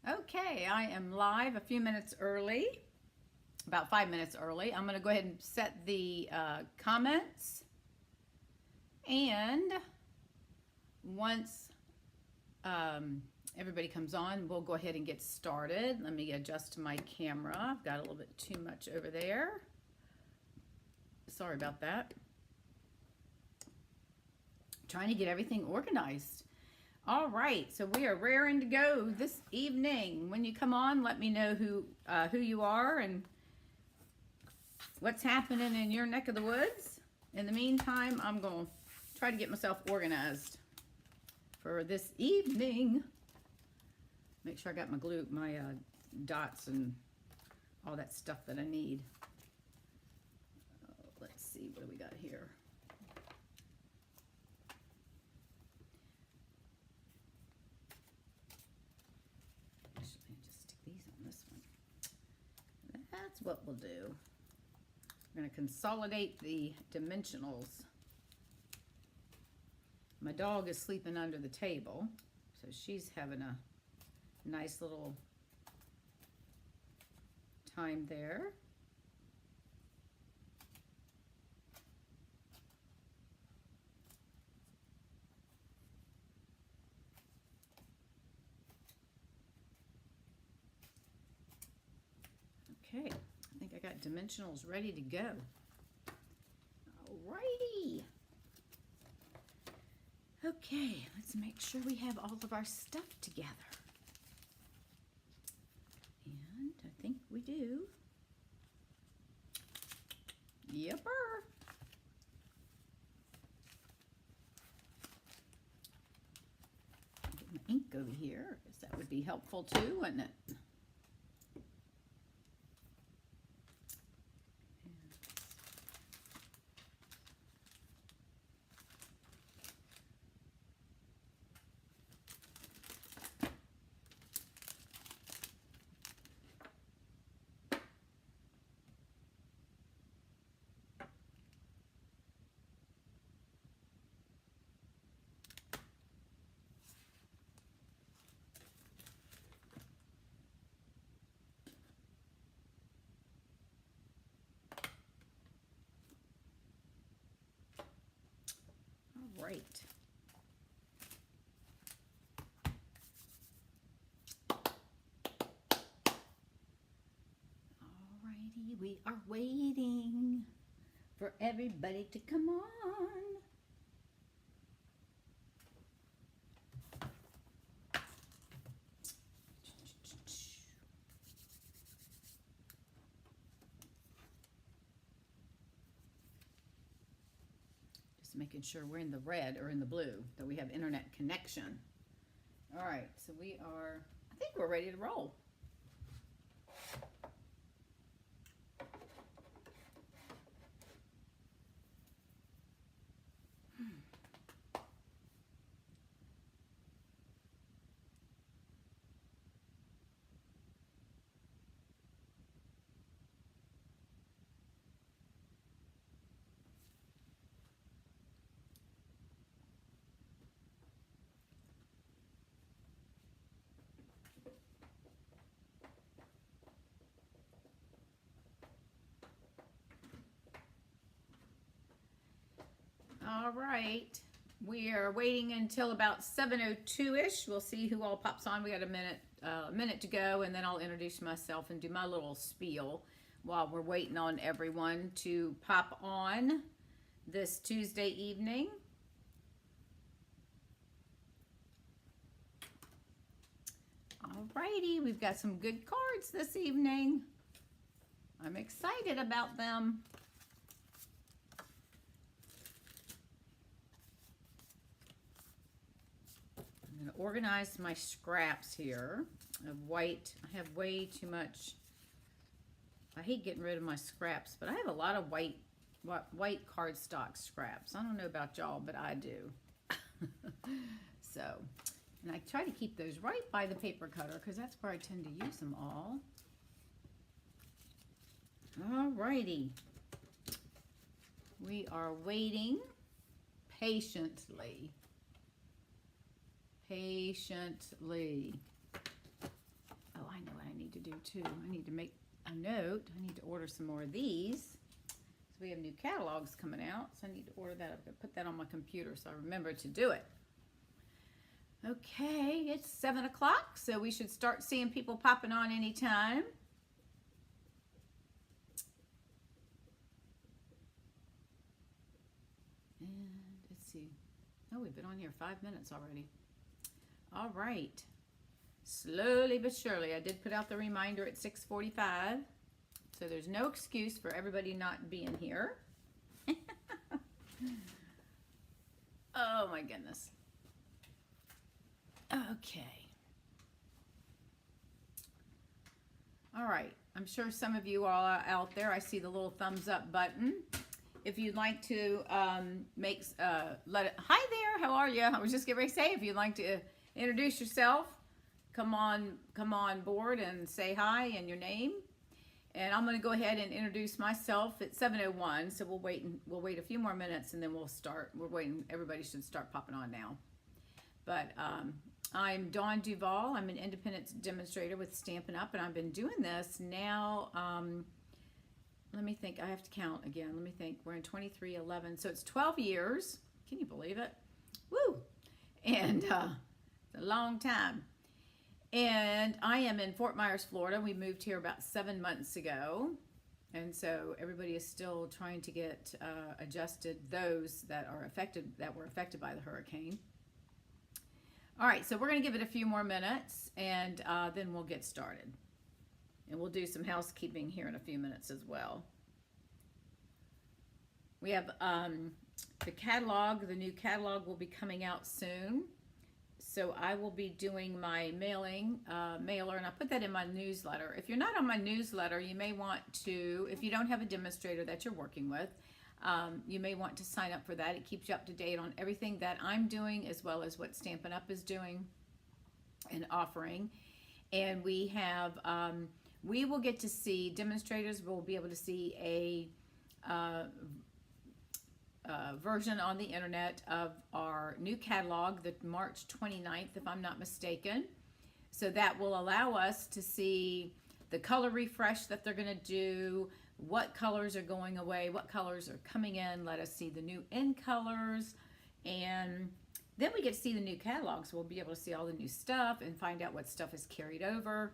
Okay, I am live a few minutes early, about 5 minutes early. I'm going to go ahead and set the comments, and once everybody comes on, we'll go ahead and get started. Let me adjust my camera. I've got a little bit too much over there. Sorry about that. Trying to get everything organized. All right, so we are raring to go this evening. When you come on, let me know who you are and what's happening in your neck of the woods. In the meantime, I'm going to try to get myself organized for this evening. Make sure I got my dots and all that stuff that I need. Let's see, what do we got here? That's what we'll do. We're going to consolidate the dimensionals. My dog is sleeping under the table, so she's having a nice little time there. Okay, I think I got dimensionals ready to go. Alrighty. Okay, let's make sure we have all of our stuff together. And I think we do. Yepper. Get my ink over here, because that would be helpful too, wouldn't it? Right. Alrighty, we are waiting for everybody to come on. Making sure we're in the red or in the blue, that we have internet connection. All right, so we are, I think we're ready to roll. All right, we are waiting until about 7:02-ish. We'll see who all pops on. We got a minute to go, and then I'll introduce myself and do my little spiel while we're waiting on everyone to pop on this Tuesday evening. All righty, we've got some good cards this evening. I'm excited about them. I'm going to organize my scraps here of white. I have way too much. I hate getting rid of my scraps, but I have a lot of white cardstock scraps. I don't know about y'all, but I do. So, and I try to keep those right by the paper cutter because that's where I tend to use them all. All righty. We are waiting patiently. do too. I need to make a note. I need to order some more of these. So we have new catalogs coming out. So I need to order that. I'm going to put that on my computer so I remember to do it. Okay, it's 7 o'clock, so we should start seeing people popping on anytime. And let's see. Oh, we've been on here 5 minutes already. All right. Slowly but surely. I did put out the reminder at 6:45. So there's no excuse for everybody not being here. Oh my goodness. Okay. All right. I'm sure some of you are out there. I see the little thumbs up button. If you'd like to hi there, how are you? I was just getting ready to say, if you'd like to introduce yourself, come on board and say hi and your name. And I'm going to go ahead and introduce myself at 7:01. So we'll wait a few more minutes and then we'll start. We're waiting. Everybody should start popping on now. But I'm Dawn Duval. I'm an independent demonstrator with Stampin' Up, and I've been doing this now. Let me think. I have to count again. Let me think. We're in 2311, so it's 12 years. Can you believe it? Woo! And it's a long time. And I am in Fort Myers, Florida. We moved here about 7 months ago, and so everybody is still trying to get adjusted. Those that were affected by the hurricane. All right, so we're going to give it a few more minutes, and then we'll get started. And we'll do some housekeeping here in a few minutes as well. We have the catalog. The new catalog will be coming out soon. So I will be doing my mailer, and I put that in my newsletter. If you're not on my newsletter, you may want to, if you don't have a demonstrator that you're working with, you may want to sign up for that. It keeps you up to date on everything that I'm doing, as well as what Stampin' Up is doing and offering. And we have, we will get to see, demonstrators will be able to see a version on the internet of our new catalog, the March 29th, if I'm not mistaken. So that will allow us to see the color refresh that they're going to do, what colors are going away, what colors are coming in, let us see the new in colors, and then we get to see the new catalogs. We'll be able to see all the new stuff and find out what stuff is carried over,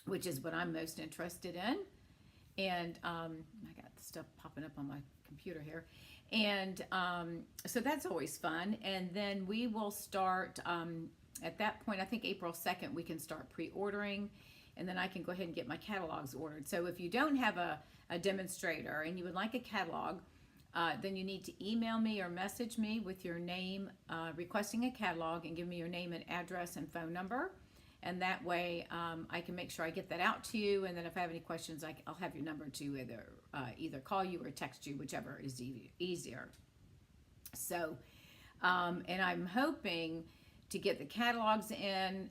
which is what I'm most interested in. And I got the stuff popping up on my computer here. And so that's always fun. And then we will start, at that point, I think April 2nd, we can start pre-ordering. And then I can go ahead and get my catalogs ordered. So if you don't have a demonstrator and you would like a catalog, then you need to email me or message me with your name, requesting a catalog, and give me your name and address and phone number. And that way I can make sure I get that out to you. And then if I have any questions, I'll have your number to either call you or text you, whichever is easier. So, and I'm hoping to get the catalogs in,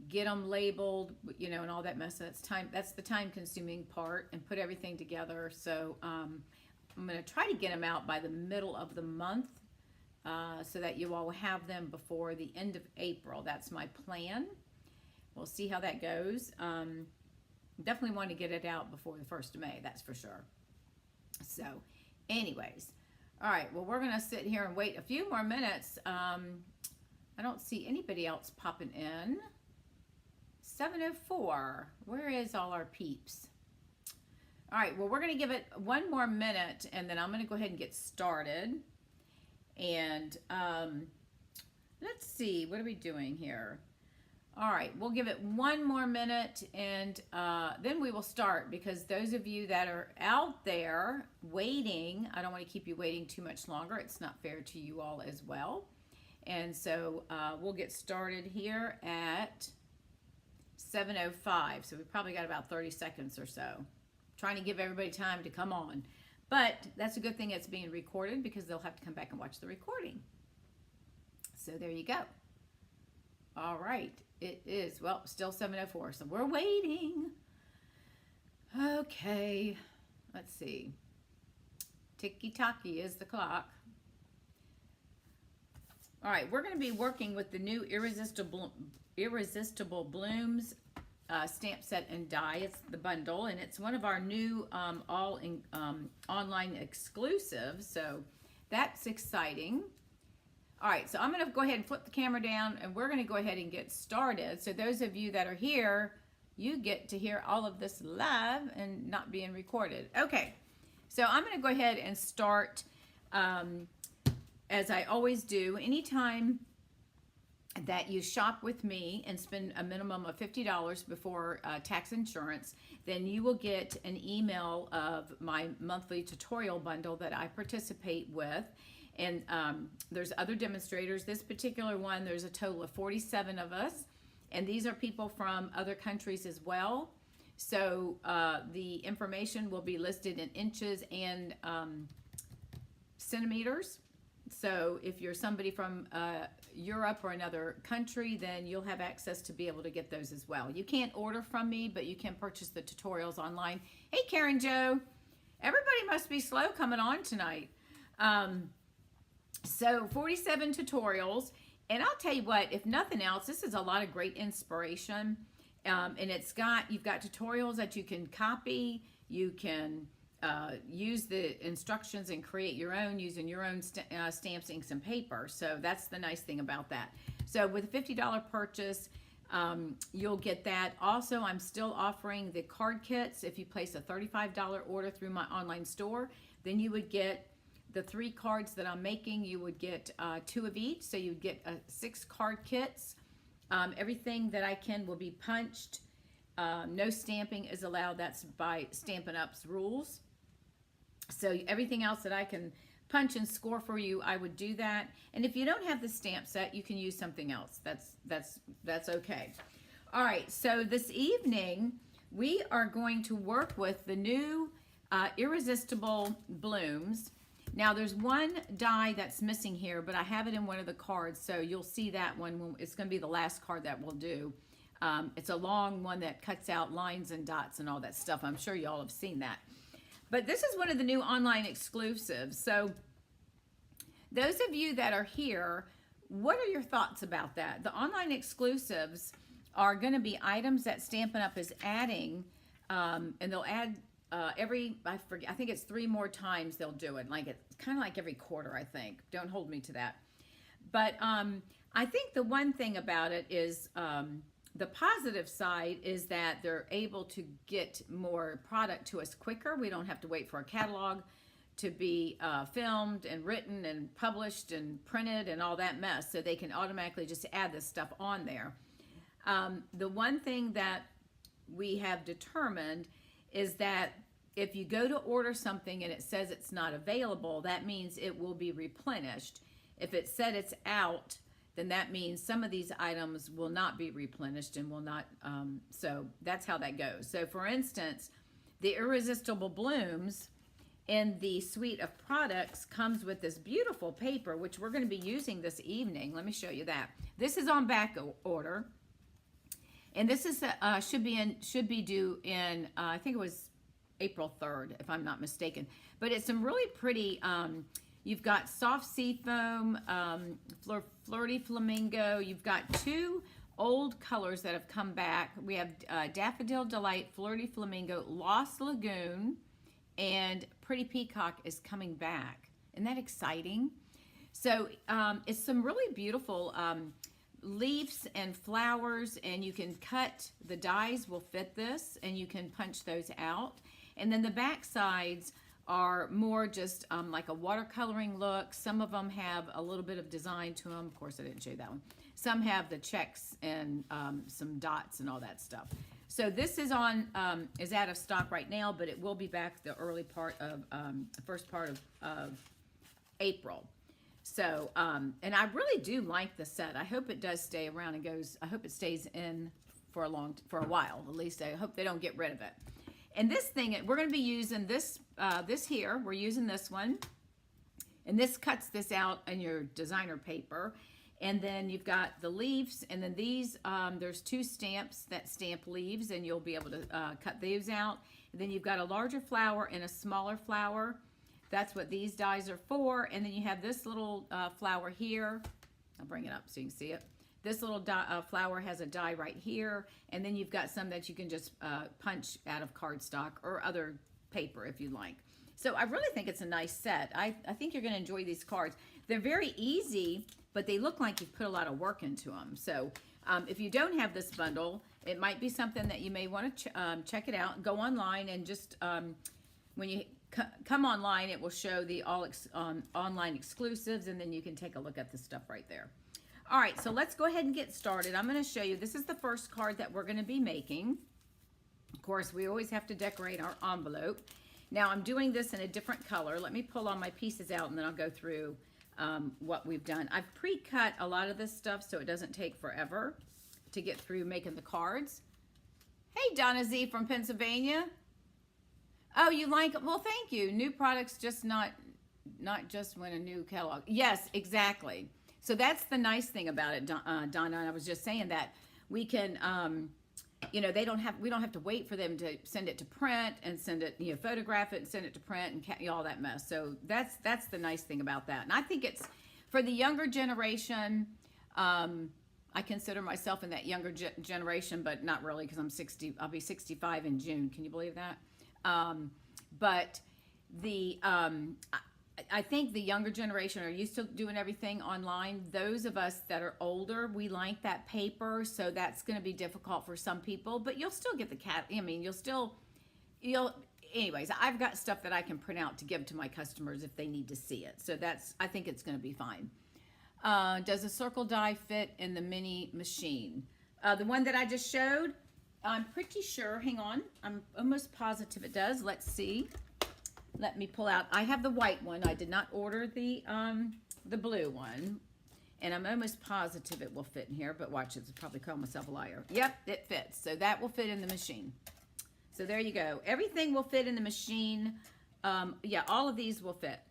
get them labeled, you know, and all that mess. That's the time-consuming part, and put everything together. So I'm going to try to get them out by the middle of the month, so that you all have them before the end of April. That's my plan. We'll see how that goes. Definitely want to get it out before the 1st of May, that's for sure. So anyways, all right, well, we're going to sit here and wait a few more minutes. I don't see anybody else popping in. 7:04. Where is all our peeps? All right, well, we're going to give it one more minute, and then I'm going to go ahead and get started. And let's see, what are we doing here? All right, we'll give it one more minute, and then we will start, because those of you that are out there waiting, I don't want to keep you waiting too much longer. It's not fair to you all as well. And so we'll get started here at 7:05. So we probably got about 30 seconds or so. Trying to give everybody time to come on. But that's a good thing it's being recorded, because they'll have to come back and watch the recording. So there you go. All right. It is, well, still 7:04, so we're waiting. Okay. Let's see. Ticky-tacky is the clock. All right. We're going to be working with the new Irresistible Blooms stamp set and die. It's the bundle, and it's one of our new online exclusives, so that's exciting. All right, so I'm going to go ahead and flip the camera down, and we're going to go ahead and get started. So those of you that are here, you get to hear all of this live and not being recorded. Okay, so I'm going to go ahead and start as I always do. Anytime that you shop with me and spend a minimum of $50 before tax insurance, then you will get an email of my monthly tutorial bundle that I participate with. And there's other demonstrators. This particular one, there's a total of 47 of us. And these are people from other countries as well. So the information will be listed in inches and centimeters. So if you're somebody from Europe or another country, then you'll have access to be able to get those as well. You can't order from me, but you can purchase the tutorials online. Hey, Karen Jo. Everybody must be slow coming on tonight. So 47 tutorials. And I'll tell you what, if nothing else, this is a lot of great inspiration. And you've got tutorials that you can copy. You can use the instructions and create your own using your own stamps, inks, and paper. So that's the nice thing about that. So with a $50 purchase, you'll get that. Also, I'm still offering the card kits. If you place a $35 order through my online store, then you would get the 3 cards that I'm making. You would get 2 of each, so you would get 6 card kits. Everything that I can will be punched. No stamping is allowed. That's by Stampin' Up's rules. So everything else that I can punch and score for you, I would do that. And if you don't have the stamp set, you can use something else. That's okay. All right, so this evening we are going to work with the new Irresistible Blooms. Now there's one die that's missing here, but I have it in one of the cards, so you'll see that one. It's going to be the last card that we'll do. It's a long one that cuts out lines and dots and all that stuff. I'm sure you all have seen that. But this is one of the new online exclusives. So those of you that are here, what are your thoughts about that? The online exclusives are going to be items that Stampin' Up is adding, and they'll add I think it's 3 more times they'll do it. Like it's kind of like every quarter, I think. Don't hold me to that. But I think the one thing about it is the positive side is that they're able to get more product to us quicker. We don't have to wait for a catalog to be filmed and written and published and printed and all that mess. So they can automatically just add this stuff on there. The one thing that we have determined is that if you go to order something and it says it's not available, that means it will be replenished. If it said it's out, then that means some of these items will not be replenished and will not, so that's how that goes. So for instance, the Irresistible Blooms in the suite of products comes with this beautiful paper, which we're going to be using this evening. Let me show you that. This is on back order. And this is should be due in I think it was April 3rd, if I'm not mistaken. But it's some really pretty. You've got soft sea foam, flirty flamingo. You've got 2 old colors that have come back. We have Daffodil Delight, Flirty Flamingo, Lost Lagoon, and Pretty Peacock is coming back. Isn't that exciting? So it's some really beautiful leaves and flowers, and you can cut, the dies will fit this, and you can punch those out. And then the back sides are more just like a watercoloring look. Some of them have a little bit of design to them. Of course, I didn't show you that one. Some have the checks and some dots and all that stuff. So this is is out of stock right now, but it will be back the early part of the first part of April. So, and I really do like the set. I hope it does stay around and goes. I hope it stays in for a while. At least I hope they don't get rid of it. And this thing, we're going to be using this here. We're using this one, and this cuts this out in your designer paper. And then you've got the leaves, and then these. There's 2 stamps that stamp leaves, and you'll be able to cut these out. And then you've got a larger flower and a smaller flower. That's what these dies are for. And then you have this little flower here. I'll bring it up so you can see it. This little flower has a die right here, and then you've got some that you can just punch out of cardstock or other paper if you like. So I really think it's a nice set. I think you're going to enjoy these cards. They're very easy, but they look like you've put a lot of work into them. So if you don't have this bundle, it might be something that you may want to check it out. Go online and just, when you come online, it will show the online exclusives, and then you can take a look at the stuff right there. All right, so let's go ahead and get started. I'm going to show you, this is the first card that we're going to be making. Of course, we always have to decorate our envelope. Now, I'm doing this in a different color. Let me pull all my pieces out, and then I'll go through what we've done. I've pre-cut a lot of this stuff so it doesn't take forever to get through making the cards. Hey, Donna Z from Pennsylvania. Oh, you like it? Well, thank you. New products, just not just when a new catalog. Yes, exactly. So that's the nice thing about it, Donna. And I was just saying that we can, you know, we don't have to wait for them to send it to print and send it, you know, photograph it and send it to print and all that mess. So that's the nice thing about that. And I think it's for the younger generation. I consider myself in that younger generation, but not really, because I'm 60. I'll be 65 in June. Can you believe that? But the I think the younger generation are used to doing everything online. Those of us that are older, we like that paper, so that's going to be difficult for some people. But you'll still get the I mean, anyways, I've got stuff that I can print out to give to my customers if they need to see it. So I think it's going to be fine. Does a circle die fit in the mini machine? The one that I just showed, I'm pretty sure. Hang on, I'm almost positive it does. Let's see. Let me pull out. I have the white one. I did not order the blue one, and I'm almost positive it will fit in here. But watch it. I'll probably call myself a liar. Yep, it fits. So that will fit in the machine. So there you go. Everything will fit in the machine. Yeah, all of these will fit.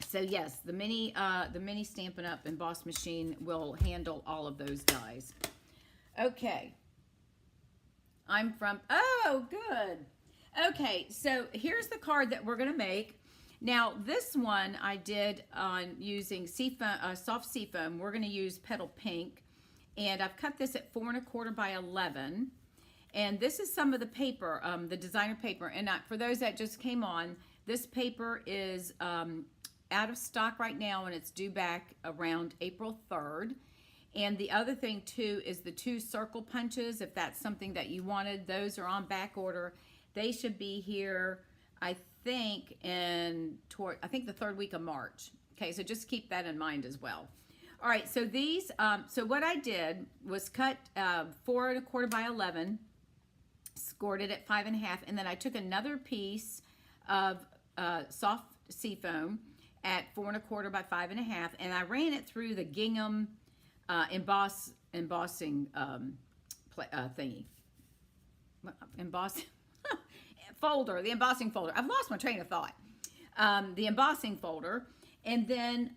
So yes, the mini Stampin' Up! Emboss machine will handle all of those dies. Okay. I'm from. Oh, good. Okay, so here's the card that we're going to make. Now, this one I did on using soft seafoam. We're going to use Petal Pink, and I've cut this at 4 1/4 by 11. And this is some of the paper, the designer paper. And for those that just came on, this paper is out of stock right now, and it's due back around April 3rd. And the other thing, too, is the 2 circle punches. If that's something that you wanted, those are on back order. They should be here, I think, I think the 3rd week of March. Okay, so just keep that in mind as well. All right, so these, so what I did was cut 4 1/4 by 11, scored it at 5 1/2, and then I took another piece of soft seafoam at 4 1/4 by 5 1/2, and I ran it through the gingham embossing thingy. The embossing folder. I've lost my train of thought. The embossing folder. And then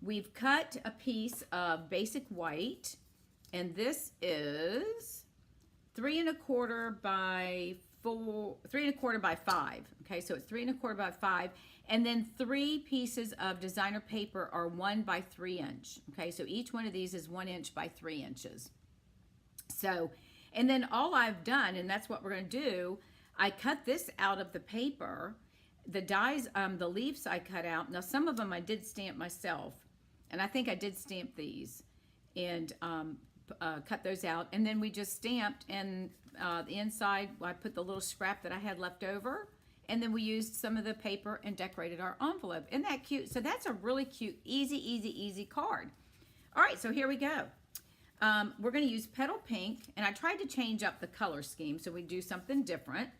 we've cut a piece of basic white. And this is 3 1/4 by 3 1/4 by 5. Okay, so it's 3 1/4 by 5. And then 3 pieces of designer paper are 1 by 3 inch. Okay, so each one of these is 1 inch by 3 inches. So, and then all I've done, and that's what we're going to do, I cut this out of the paper. The dies, the leaves I cut out. Now, some of them I did stamp myself, and I think I did stamp these and cut those out. And then we just stamped, and the inside, I put the little scrap that I had left over, and then we used some of the paper and decorated our envelope. Isn't that cute? So that's a really cute, easy card. All right, so here we go. We're going to use Petal Pink, and I tried to change up the color scheme so we do something different.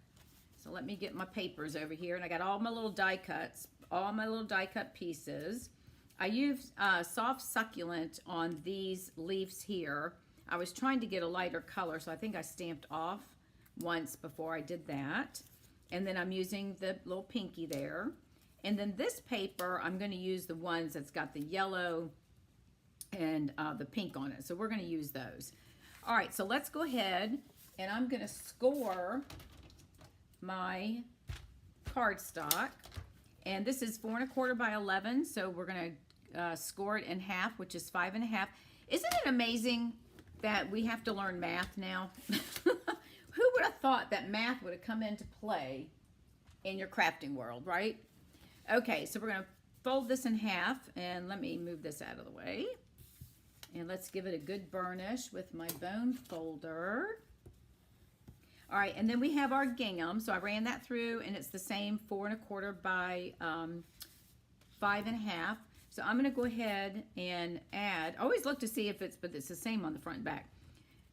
So let me get my papers over here, and I got all my little die cuts, all my little die cut pieces. I used soft succulent on these leaves here. I was trying to get a lighter color, so I think I stamped off once before I did that. And then I'm using the little pinky there. And then this paper, I'm going to use the ones that's got the yellow and the pink on it. So we're going to use those. All right, so let's go ahead, and I'm going to score my cardstock. And this is 4 1/4 by 11, so we're going to score it in half, which is 5 1/2. Isn't it amazing that we have to learn math now? Who would have thought that math would have come into play in your crafting world, right? Okay, so we're going to fold this in half, and let me move this out of the way. And let's give it a good burnish with my bone folder. All right, and then we have our gingham. So I ran that through, and it's the same 4 1/4 by 5 1/2. So I'm going to go ahead and add. Always look to see if it's, but it's the same on the front and back.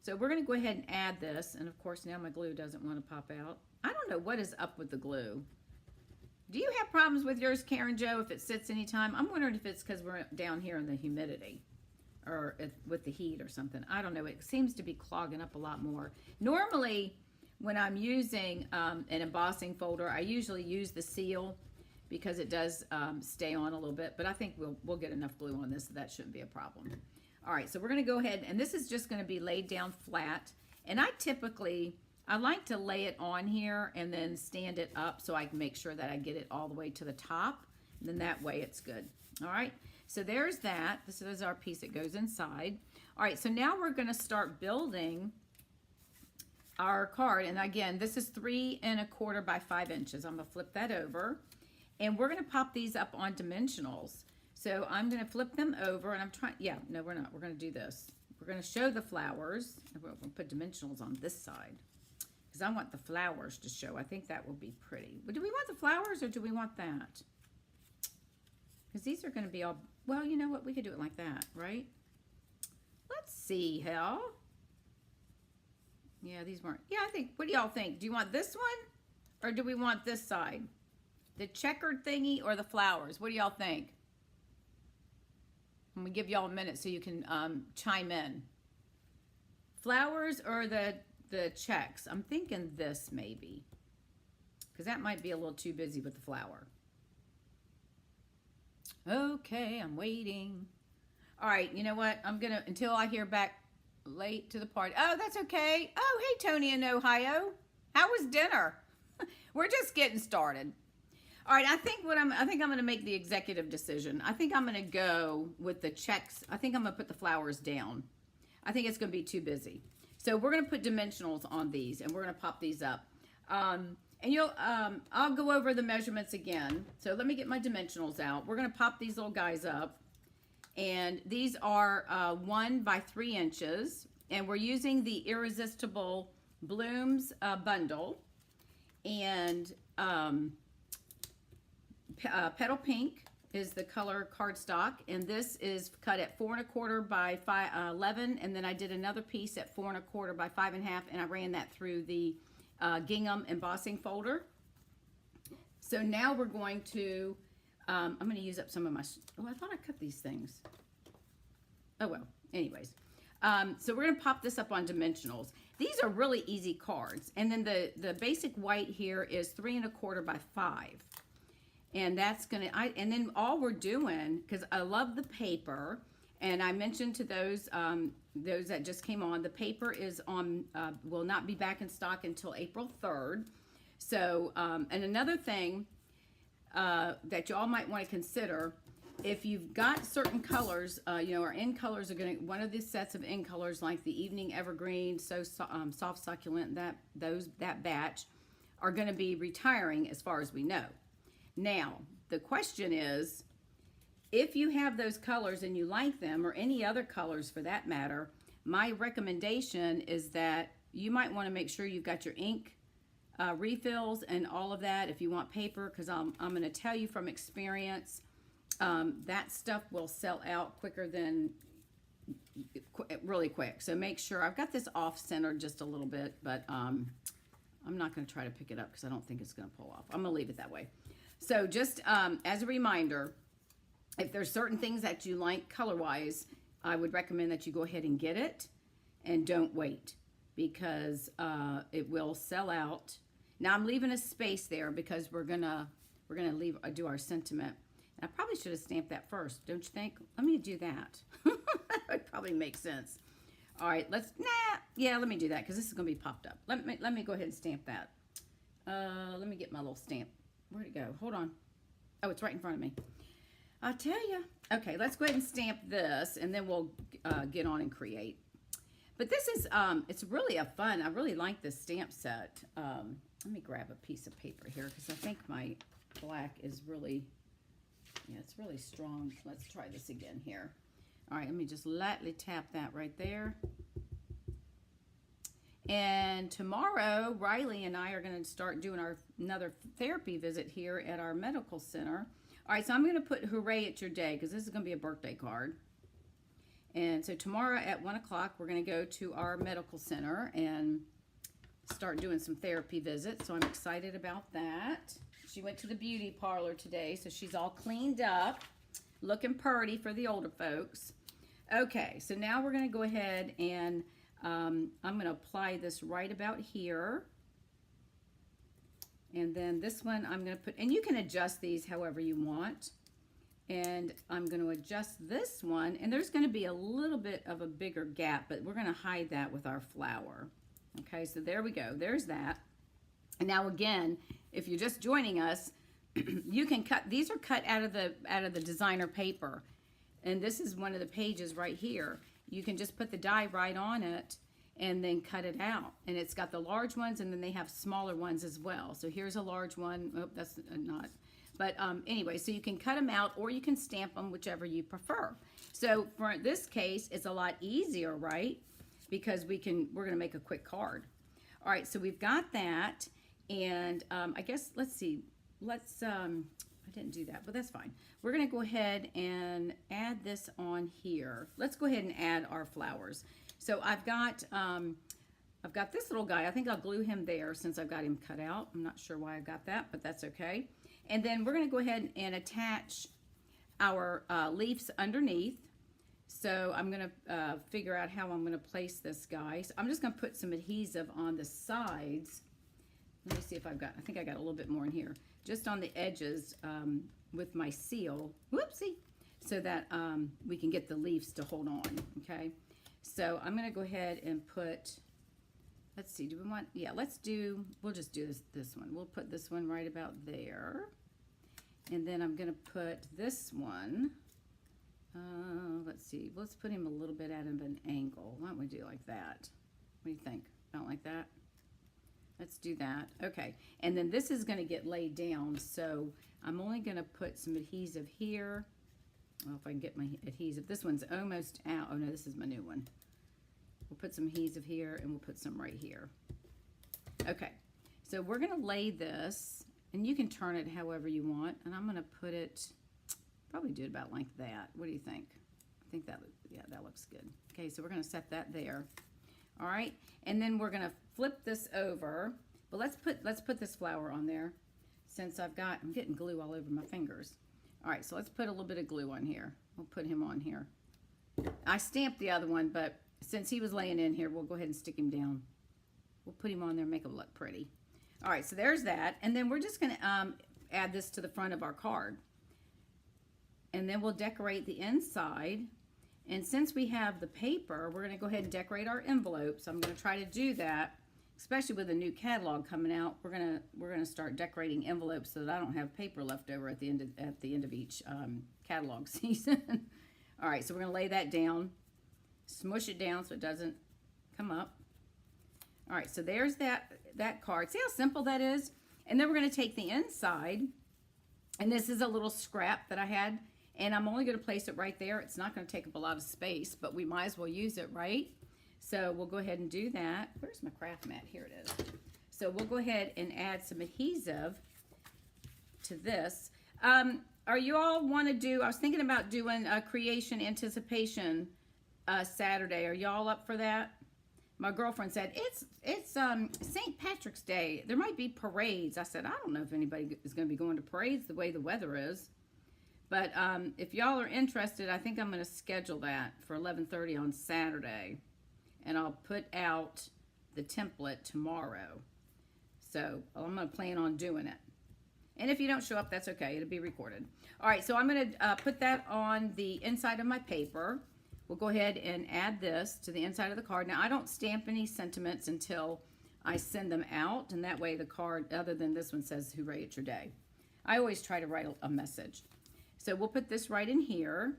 So we're going to go ahead and add this, and of course now my glue doesn't want to pop out. I don't know what is up with the glue. Do you have problems with yours, Karen Jo, if it sits anytime? I'm wondering if it's because we're down here in the humidity or with the heat or something. I don't know. It seems to be clogging up a lot more. Normally, when I'm using an embossing folder, I usually use the seal because it does stay on a little bit, but I think we'll get enough glue on this, so that shouldn't be a problem. All right, so we're going to go ahead, and this is just going to be laid down flat. And I like to lay it on here and then stand it up so I can make sure that I get it all the way to the top. And then that way it's good. All right, so there's that. This is our piece that goes inside. All right, so now we're going to start building our card. And again, this is 3 1/4 by 5 inches. I'm going to flip that over. And we're going to pop these up on dimensionals. So I'm going to flip them over, and I'm trying, yeah, no, we're not. We're going to do this. We're going to show the flowers. We're going to put dimensionals on this side because I want the flowers to show. I think that will be pretty. But do we want the flowers or do we want that? Because these are going to be all, well, you know what? We could do it like that, right? Let's see, hell. Yeah, these weren't. Yeah, I think, what do y'all think? Do you want this one or do we want this side? The checkered thingy or the flowers? What do y'all think? I'm going to give y'all a minute so you can chime in. Flowers or the checks? I'm thinking this maybe. Because that might be a little too busy with the flower. Okay, I'm waiting. All right, you know what? I'm going to, until I hear back late to the party. Oh, that's okay. Oh, hey, Tony in Ohio. How was dinner? We're just getting started. All right, I think I'm going to make the executive decision. I think I'm going to go with the checks. I think I'm going to put the flowers down. I think it's going to be too busy. So we're going to put dimensionals on these, and we're going to pop these up. And I'll go over the measurements again. So let me get my dimensionals out. We're going to pop these little guys up. And these are 1 by 3 inches. And we're using the Irresistible Blooms bundle. And Petal Pink is the color cardstock, and this is cut at 4 1/4 by 11, and then I did another piece at 4 1/4 by 5 1/2, and I ran that through the gingham embossing folder. So now we're going to, I'm going to use up some of my, oh, I thought I cut these things. Oh, well, anyways. So we're going to pop this up on dimensionals. These are really easy cards, and then the basic white here is 3 1/4 by 5. And that's gonna, and then all we're doing, because I love the paper, and I mentioned to those that just came on, the paper is on, will not be back in stock until April 3rd. So, and another thing that y'all might want to consider, if you've got certain colors, you know, our end colors are gonna, one of these sets of end colors, like the Evening Evergreen, Soft Succulent, that batch, are gonna be retiring as far as we know. Now, the question is, if you have those colors and you like them, or any other colors for that matter, my recommendation is that you might want to make sure you've got your ink refills and all of that if you want paper, because I'm going to tell you from experience, that stuff will sell out quicker than, really quick. So make sure, I've got this off-centered just a little bit, but I'm not going to try to pick it up because I don't think it's going to pull off. I'm going to leave it that way. So just as a reminder, if there's certain things that you like color-wise, I would recommend that you go ahead and get it and don't wait, because it will sell out. Now I'm leaving a space there because we're gonna do our sentiment. And I probably should have stamped that first, don't you think? Let me do that. That would probably make sense. All right, let me do that because this is gonna be popped up. Let me go ahead and stamp that. Let me get my little stamp. Where'd it go? Hold on. Oh, it's right in front of me. I'll tell you. Okay, let's go ahead and stamp this, and then we'll get on and create. But this is, it's really a fun, I really like this stamp set. Let me grab a piece of paper here, because I think my black is really, yeah, it's really strong. Let's try this again here. All right, let me just lightly tap that right there. And tomorrow, Riley and I are going to start doing another therapy visit here at our medical center. All right, so I'm going to put hooray at your day, because this is going to be a birthday card. And so tomorrow at 1 o'clock, we're going to go to our medical center and start doing some therapy visits. So I'm excited about that. She went to the beauty parlor today, so she's all cleaned up, looking purty for the older folks. Okay, so now we're going to go ahead and I'm going to apply this right about here. And then this one I'm going to put, and you can adjust these however you want. And I'm going to adjust this one, and there's going to be a little bit of a bigger gap, but we're going to hide that with our flower. Okay, so there we go. There's that. And now again, if you're just joining us, you can cut, these are cut out of the designer paper. And this is one of the pages right here. You can just put the die right on it and then cut it out. And it's got the large ones, and then they have smaller ones as well. So here's a large one. Oh, that's not. But anyway, so you can cut them out, or you can stamp them, whichever you prefer. So for this case, it's a lot easier, right? Because we're going to make a quick card. All right, so we've got that. And I guess, let's see. I didn't do that, but that's fine. We're going to go ahead and add this on here. Let's go ahead and add our flowers. So I've got this little guy. I think I'll glue him there since I've got him cut out. I'm not sure why I got that, but that's okay. And then we're going to go ahead and attach our leaves underneath. So I'm going to figure out how I'm going to place this guy. So I'm just going to put some adhesive on the sides. Let me see if I think I got a little bit more in here. Just on the edges with my seal. Whoopsie. So that we can get the leaves to hold on. Okay. So I'm going to go ahead and put, let's see, do we want, yeah, we'll just do this one. We'll put this one right about there. And then I'm going to put this one, let's see, let's put him a little bit out of an angle. Why don't we do it like that? What do you think? Don't like that? Let's do that. Okay. And then this is going to get laid down. So I'm only going to put some adhesive here. Well, if I can get my adhesive. This one's almost out. Oh, no, this is my new one. We'll put some adhesive here, and we'll put some right here. Okay. So we're going to lay this, and you can turn it however you want. And I'm going to put it, probably do it about like that. What do you think? I think that, yeah, that looks good. Okay, so we're going to set that there. All right. And then we're going to flip this over. But let's put this flower on there since I'm getting glue all over my fingers. All right, so let's put a little bit of glue on here. We'll put him on here. I stamped the other one, but since he was laying in here, we'll go ahead and stick him down. We'll put him on there and make him look pretty. All right, so there's that. And then we're just going to add this to the front of our card. And then we'll decorate the inside. And since we have the paper, we're going to go ahead and decorate our envelopes. I'm going to try to do that. Especially with a new catalog coming out, we're gonna start decorating envelopes so that I don't have paper left over at the end of each catalog season. All right, so we're gonna lay that down, smush it down so it doesn't come up. All right, so there's that card. See how simple that is? And then we're gonna take the inside, and this is a little scrap that I had, and I'm only gonna place it right there. It's not gonna take up a lot of space, but we might as well use it, right? So we'll go ahead and do that. Where's my craft mat? Here it is. So we'll go ahead and add some adhesive to this. Are you all want to do, I was thinking about doing a creation anticipation Saturday. Are y'all up for that? My girlfriend said, it's St. Patrick's Day. There might be parades. I said, I don't know if anybody is going to be going to parades the way the weather is. But if y'all are interested, I think I'm going to schedule that for 11:30 on Saturday. And I'll put out the template tomorrow. So I'm going to plan on doing it. And if you don't show up, that's okay. It'll be recorded. All right, so I'm going to put that on the inside of my paper. We'll go ahead and add this to the inside of the card. Now, I don't stamp any sentiments until I send them out. And that way the card, other than this one, says, hooray, it's your day. I always try to write a message. So we'll put this right in here.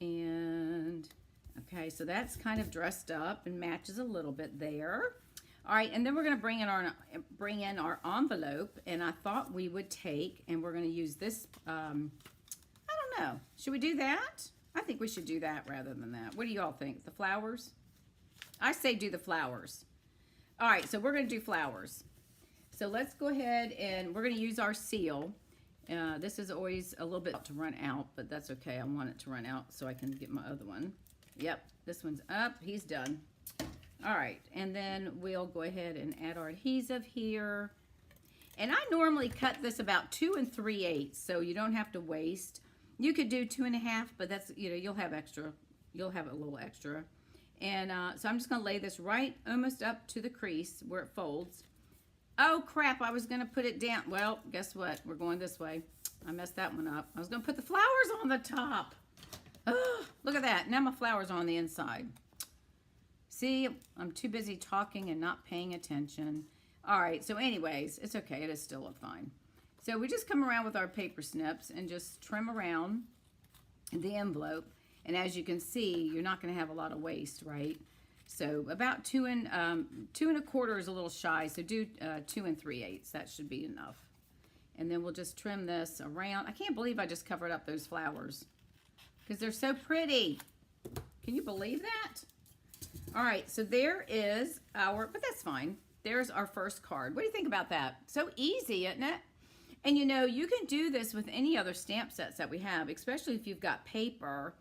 And, okay, so that's kind of dressed up and matches a little bit there. All right, and then we're going to bring in our envelope, and I thought we would take, and we're going to use this, I don't know. Should we do that? I think we should do that rather than that. What do you all think? The flowers? I say do the flowers. All right, so we're going to do flowers. So let's go ahead and we're going to use our seal. This is always a little bit to run out, but that's okay. I want it to run out so I can get my other one. Yep, this one's up. He's done. All right, and then we'll go ahead and add our adhesive here. And I normally cut this about 2 3/8, so you don't have to waste. You could do 2 1/2, but that's, you know, you'll have extra. You'll have a little extra. And so I'm just going to lay this right almost up to the crease where it folds. Oh, crap, I was going to put it down. Well, guess what? We're going this way. I messed that one up. I was going to put the flowers on the top. Oh, look at that. Now my flowers are on the inside. See, I'm too busy talking and not paying attention. All right, so anyways, it's okay. It is still look fine. So we just come around with our paper snips and just trim around the envelope. And as you can see, you're not going to have a lot of waste, right? So about 2 1/4 is a little shy, so do 2 3/8. That should be enough. And then we'll just trim this around. I can't believe I just covered up those flowers because they're so pretty. Can you believe that? All right, so there is our, but that's fine. There's our first card. What do you think about that? So easy, isn't it? And you know, you can do this with any other stamp sets that we have, especially if you've got paper.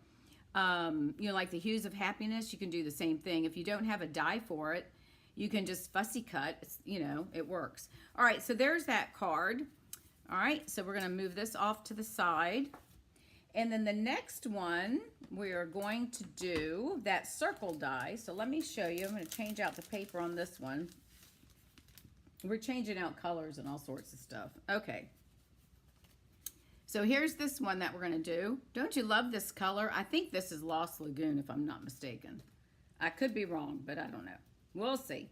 You know, like the Hues of Happiness, you can do the same thing. If you don't have a die for it, you can just fussy cut. It's, you know, it works. All right, so there's that card. All right, so we're going to move this off to the side. And then the next one, we are going to do that circle die. So let me show you. I'm going to change out the paper on this one. We're changing out colors and all sorts of stuff. Okay. So here's this one that we're going to do. Don't you love this color? I think this is Lost Lagoon, if I'm not mistaken. I could be wrong, but I don't know. We'll see.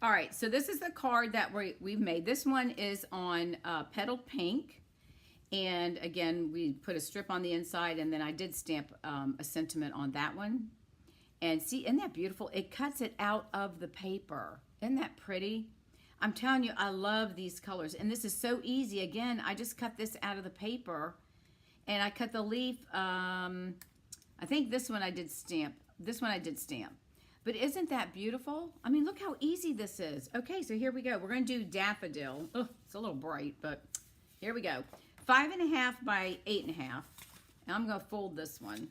All right, so this is the card that we've made. This one is on Petal Pink. And again, we put a strip on the inside, and then I did stamp a sentiment on that one. And see, isn't that beautiful? It cuts it out of the paper. Isn't that pretty? I'm telling you, I love these colors. And this is so easy. Again, I just cut this out of the paper. And I cut the leaf. I think this one I did stamp. This one I did stamp. But isn't that beautiful? I mean, look how easy this is. Okay, so here we go. We're going to do Daffodil. Oh, it's a little bright, but here we go. 5 1/2 by 8 1/2. And I'm going to fold this one.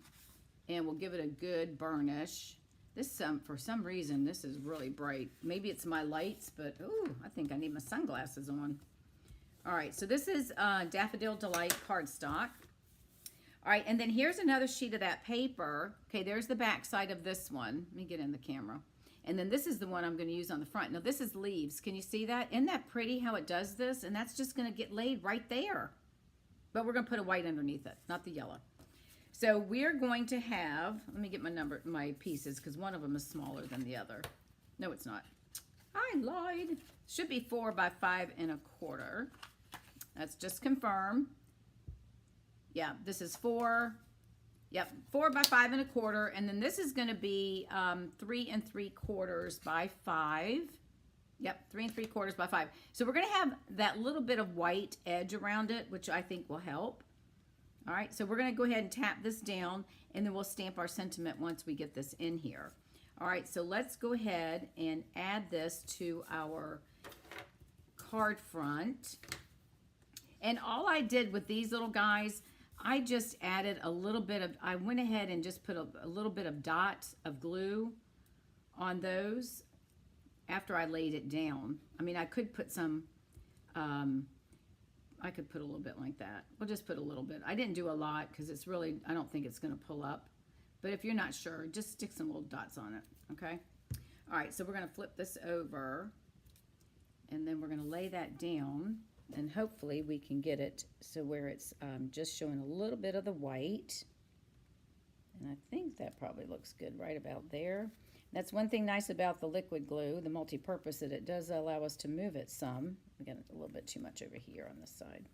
And we'll give it a good burnish. This, for some reason, this is really bright. Maybe it's my lights, but ooh, I think I need my sunglasses on. All right, so this is Daffodil Delight cardstock. All right, and then here's another sheet of that paper. Okay, there's the back side of this one. Let me get in the camera. And then this is the one I'm going to use on the front. Now, this is leaves. Can you see that? Isn't that pretty how it does this? And that's just going to get laid right there. But we're going to put a white underneath it, not the yellow. So we're going to have, let me get my pieces, because one of them is smaller than the other. No, it's not. I lied. Should be 4 by 5 1/4. That's just confirm. Yeah, this is 4. Yep, 4 by 5 1/4. And then this is going to be 3 3/4 by 5. Yep, 3 3/4 by 5. So we're going to have that little bit of white edge around it, which I think will help. All right, so we're going to go ahead and tap this down, and then we'll stamp our sentiment once we get this in here. All right, so let's go ahead and add this to our card front. And all I did with these little guys, I just added a little bit of, I went ahead and just put a little bit of dots of glue on those after I laid it down. I mean, I could put some, I could put a little bit like that. We'll just put a little bit. I didn't do a lot because it's really, I don't think it's going to pull up. But if you're not sure, just stick some little dots on it, okay? All right, so we're going to flip this over, and then we're going to lay that down, and hopefully we can get it so where it's just showing a little bit of the white. And I think that probably looks good right about there. That's one thing nice about the liquid glue, the multi-purpose, that it does allow us to move it some. We got a little bit too much over here on this side.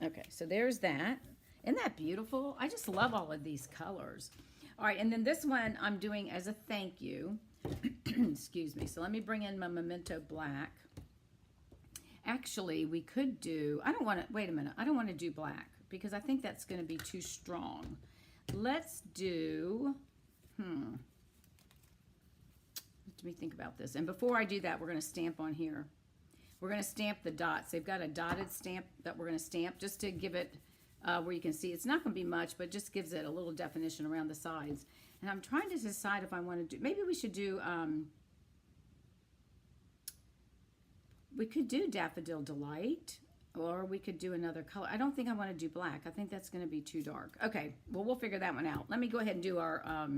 Okay, so there's that. Isn't that beautiful? I just love all of these colors. All right, and then this one I'm doing as a thank you. Excuse me. So let me bring in my Memento Black. Actually, we could do, I don't want to, wait a minute. I don't want to do black because I think that's going to be too strong. Let's do, let me think about this. And before I do that, we're going to stamp on here. We're going to stamp the dots. They've got a dotted stamp that we're going to stamp just to give it where you can see. It's not going to be much, but just gives it a little definition around the sides. And I'm trying to decide if I want to do, maybe we should do, we could do Daffodil Delight, or we could do another color. I don't think I want to do black. I think that's going to be too dark. Okay, well, we'll figure that one out. Let me go ahead and do our, let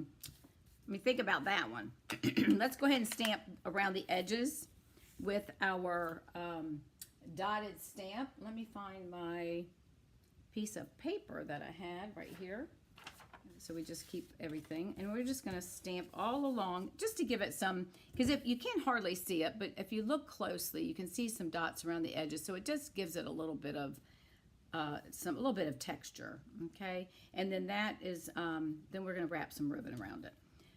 me think about that one. Let's go ahead and stamp around the edges with our dotted stamp. Let me find my piece of paper that I had right here. So we just keep everything, and we're just going to stamp all along just to give it some, because if you can't hardly see it, but if you look closely, you can see some dots around the edges. So it just gives it a little bit of texture. Okay, and then that is then we're going to wrap some ribbon around it.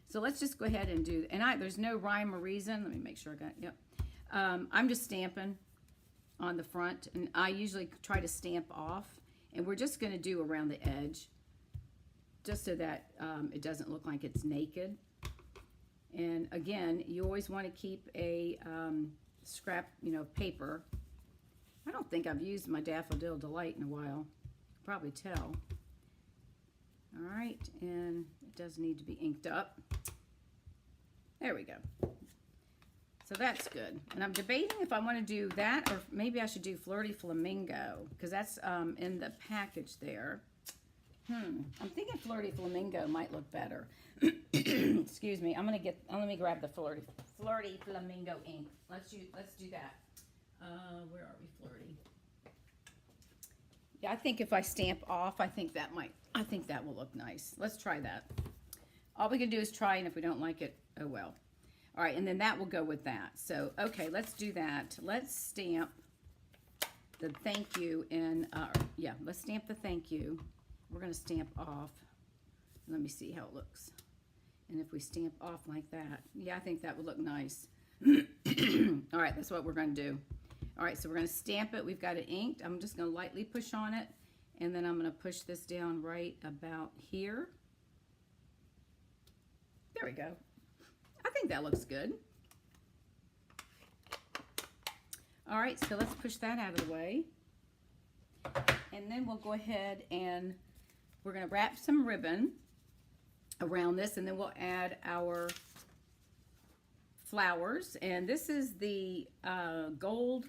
So let's just go ahead and do. And there's no rhyme or reason. Let me make sure I got. Yep. I'm just stamping on the front, and I usually try to stamp off, and we're just going to do around the edge, just so that it doesn't look like it's naked. And again, you always want to keep a scrap, paper. I don't think I've used my Daffodil Delight in a while. You can probably tell. All right, and it does need to be inked up. There we go. So that's good. And I'm debating if I want to do that, or maybe I should do Flirty Flamingo, because that's in the package there. I'm thinking Flirty Flamingo might look better. Excuse me. Let me grab the Flirty Flamingo ink. Let's do that. Where are we, Flirty? Yeah, I think if I stamp off, I think that will look nice. Let's try that. All we can do is try, and if we don't like it, oh well. All right, and then that will go with that. So, okay, let's do that. Let's stamp the thank you in, let's stamp the thank you. We're going to stamp off. Let me see how it looks. And if we stamp off like that, yeah, I think that would look nice. All right, that's what we're going to do. All right, so we're going to stamp it. We've got it inked. I'm just going to lightly push on it, and then I'm going to push this down right about here. There we go. I think that looks good. All right, so let's push that out of the way. And then we'll go ahead and we're going to wrap some ribbon around this, and then we'll add our flowers. And this is the gold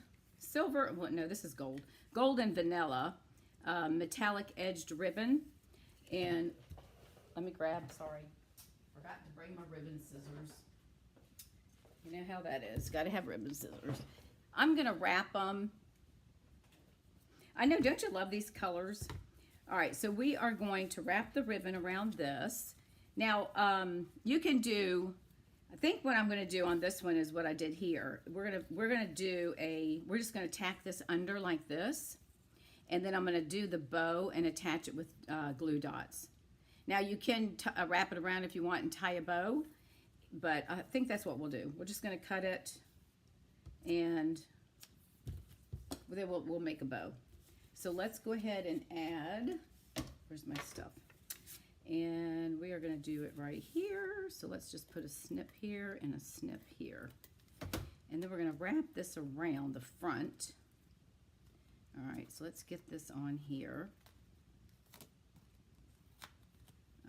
and vanilla metallic edged ribbon. And let me grab, sorry, forgot to bring my ribbon scissors. You know how that is, got to have ribbon scissors. I'm going to wrap them. I know, don't you love these colors? All right, so we are going to wrap the ribbon around this. Now, you can do, I think what I'm going to do on this one is what I did here. We're just going to tack this under like this, and then I'm going to do the bow and attach it with glue dots. Now, you can wrap it around if you want and tie a bow, but I think that's what we'll do. We're just going to cut it, and then we'll make a bow. So let's go ahead and add, where's my stuff? And we are going to do it right here. So let's just put a snip here and a snip here. And then we're going to wrap this around the front. All right, so let's get this on here.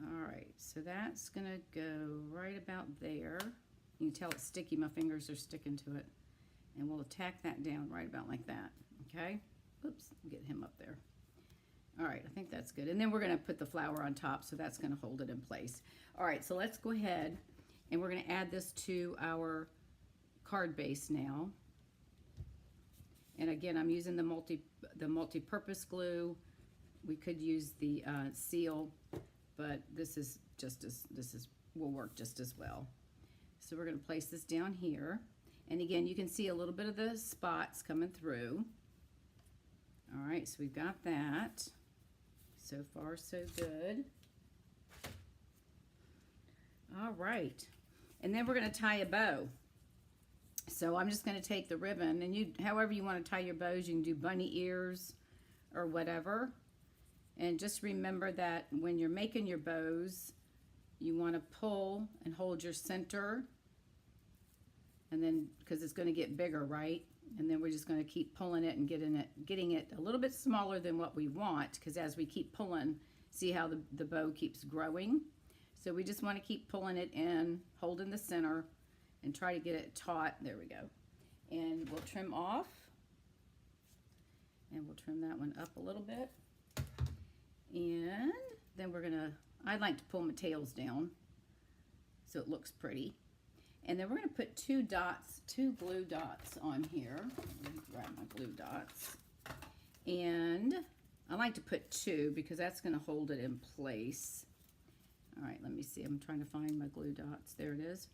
All right, so that's going to go right about there. You can tell it's sticky. My fingers are sticking to it. And we'll tack that down right about like that, okay? Oops, get him up there. All right, I think that's good. And then we're going to put the flower on top, so that's going to hold it in place. All right, so let's go ahead, and we're going to add this to our card base now. And again, I'm using the multi-purpose glue. We could use the seal, but will work just as well. So we're going to place this down here. And again, you can see a little bit of the spots coming through. All right, so we've got that. So far, so good. All right, and then we're going to tie a bow. So I'm just going to take the ribbon, and you, however you want to tie your bows, you can do bunny ears or whatever. And just remember that when you're making your bows, you want to pull and hold your center, and then because it's going to get bigger, right? And then we're just going to keep pulling it and getting it a little bit smaller than what we want, because as we keep pulling, see how the bow keeps growing. So we just want to keep pulling it in, holding the center, and try to get it taut. There we go. And we'll trim off, and we'll trim that one up a little bit. And then we're gonna, I like to pull my tails down so it looks pretty. And then we're gonna put two glue dots on here. Let me grab my glue dots. And I like to put two because that's gonna hold it in place. All right, let me see, I'm trying to find my glue dots. There it is.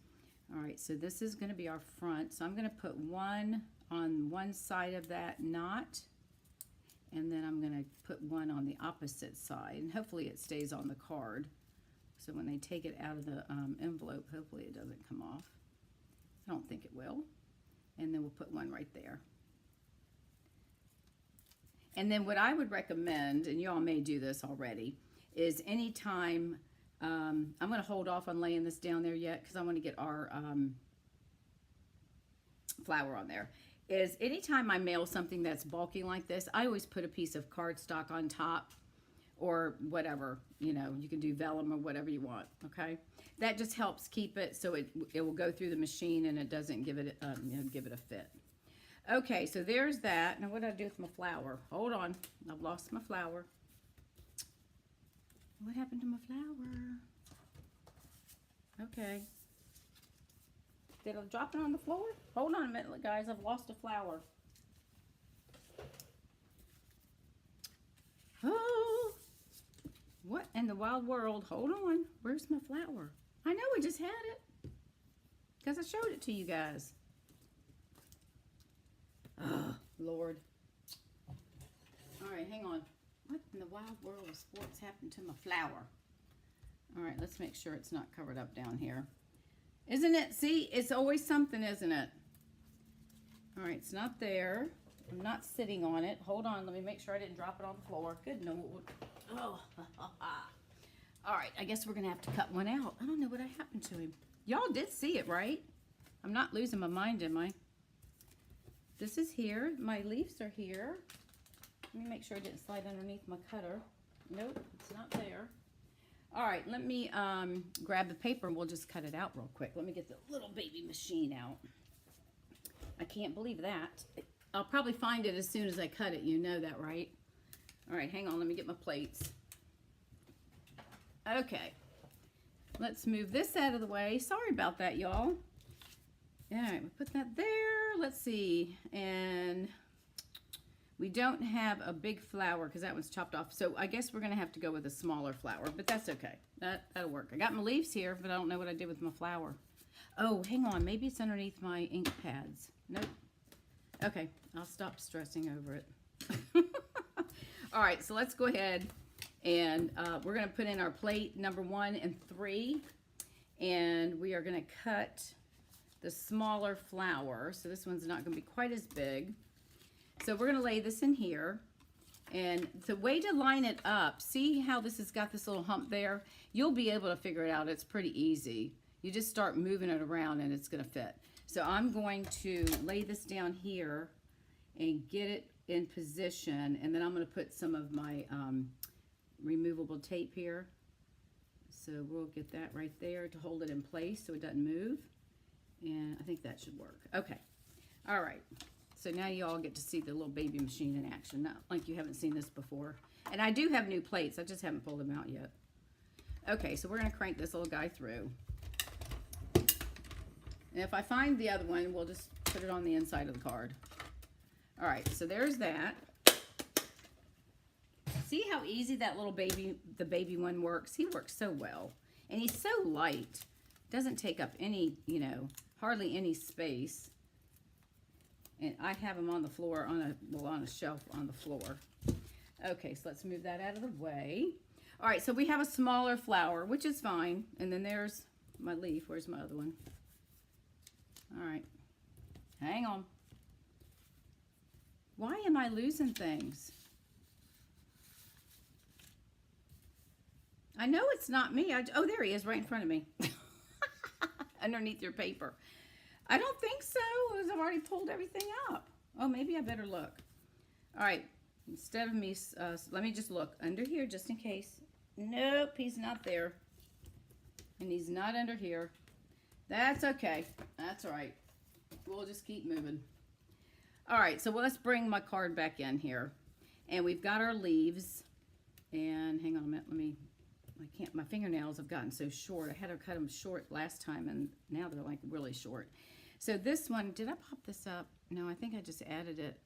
All right, so this is gonna be our front. So I'm gonna put one on one side of that knot, and then I'm gonna put one on the opposite side, and hopefully it stays on the card. So when they take it out of the envelope, hopefully it doesn't come off. I don't think it will. And then we'll put one right there. And then what I would recommend, and y'all may do this already, is anytime, I'm gonna hold off on laying this down there yet because I wanna get our flower on there, is anytime I mail something that's bulky like this, I always put a piece of cardstock on top or whatever, you know, you can do vellum or whatever you want, okay? That just helps keep it so it will go through the machine and it doesn't give it, you know, give it a fit. Okay, so there's that. Now what do I do with my flower? Hold on, I've lost my flower. What happened to my flower? Okay. Did I drop it on the floor? Hold on a minute, guys. I've lost a flower. Oh, what in the wild world? Hold on. Where's my flower? I know we just had it because I showed it to you guys. Oh, Lord. All right, hang on. What in the wild world of sports happened to my flower? All right, let's make sure it's not covered up down here. Isn't it? See, it's always something, isn't it? All right, it's not there. I'm not sitting on it. Hold on, let me make sure I didn't drop it on the floor. Good Lord. Oh, all right, I guess we're gonna have to cut one out. I don't know what happened to him. Y'all did see it, right? I'm not losing my mind, am I? This is here. My leaves are here. Let me make sure I didn't slide underneath my cutter. Nope, it's not there. All right, let me grab the paper and we'll just cut it out real quick. Let me get the little baby machine out. I can't believe that. I'll probably find it as soon as I cut it. You know that, right? All right, hang on. Let me get my plates. Okay. Let's move this out of the way. Sorry about that, y'all. All right, we put that there. Let's see. And we don't have a big flower because that one's chopped off. So I guess we're going to have to go with a smaller flower, but that's okay. That'll work. I got my leaves here, but I don't know what I did with my flower. Oh, hang on. Maybe it's underneath my ink pads. Nope. Okay, I'll stop stressing over it. All right, so let's go ahead and we're going to put in our plate number 1 and 3, and we are going to cut the smaller flower. So this one's not going to be quite as big. So we're going to lay this in here, and the way to line it up, see how this has got this little hump there? You'll be able to figure it out. It's pretty easy. You just start moving it around and it's going to fit. So I'm going to lay this down here and get it in position, and then I'm going to put some of my removable tape here. So we'll get that right there to hold it in place so it doesn't move, and I think that should work. Okay. All right. So now you all get to see the little baby machine in action. Not like you haven't seen this before. And I do have new plates. I just haven't pulled them out yet. Okay, so we're going to crank this little guy through. And if I find the other one, we'll just put it on the inside of the card. All right, so there's that. See how easy that little baby, the baby one works? He works so well. And he's so light. Doesn't take up any, you know, hardly any space. And I have them on the floor, on a shelf on the floor. Okay, so let's move that out of the way. All right, so we have a smaller flower, which is fine. And then there's my leaf. Where's my other one? All right, hang on. Why am I losing things? I know it's not me. Oh, there he is right in front of me. Underneath your paper. I don't think so, because I've already pulled everything up. Oh, maybe I better look. All right, instead of me, let me just look under here just in case. Nope, he's not there. And he's not under here. That's okay. That's all right. We'll just keep moving. All right, so let's bring my card back in here. And we've got our leaves. And hang on a minute, my fingernails have gotten so short. I had to cut them short last time, and now they're like really short. So this one, did I pop this up? No, I think I just added it.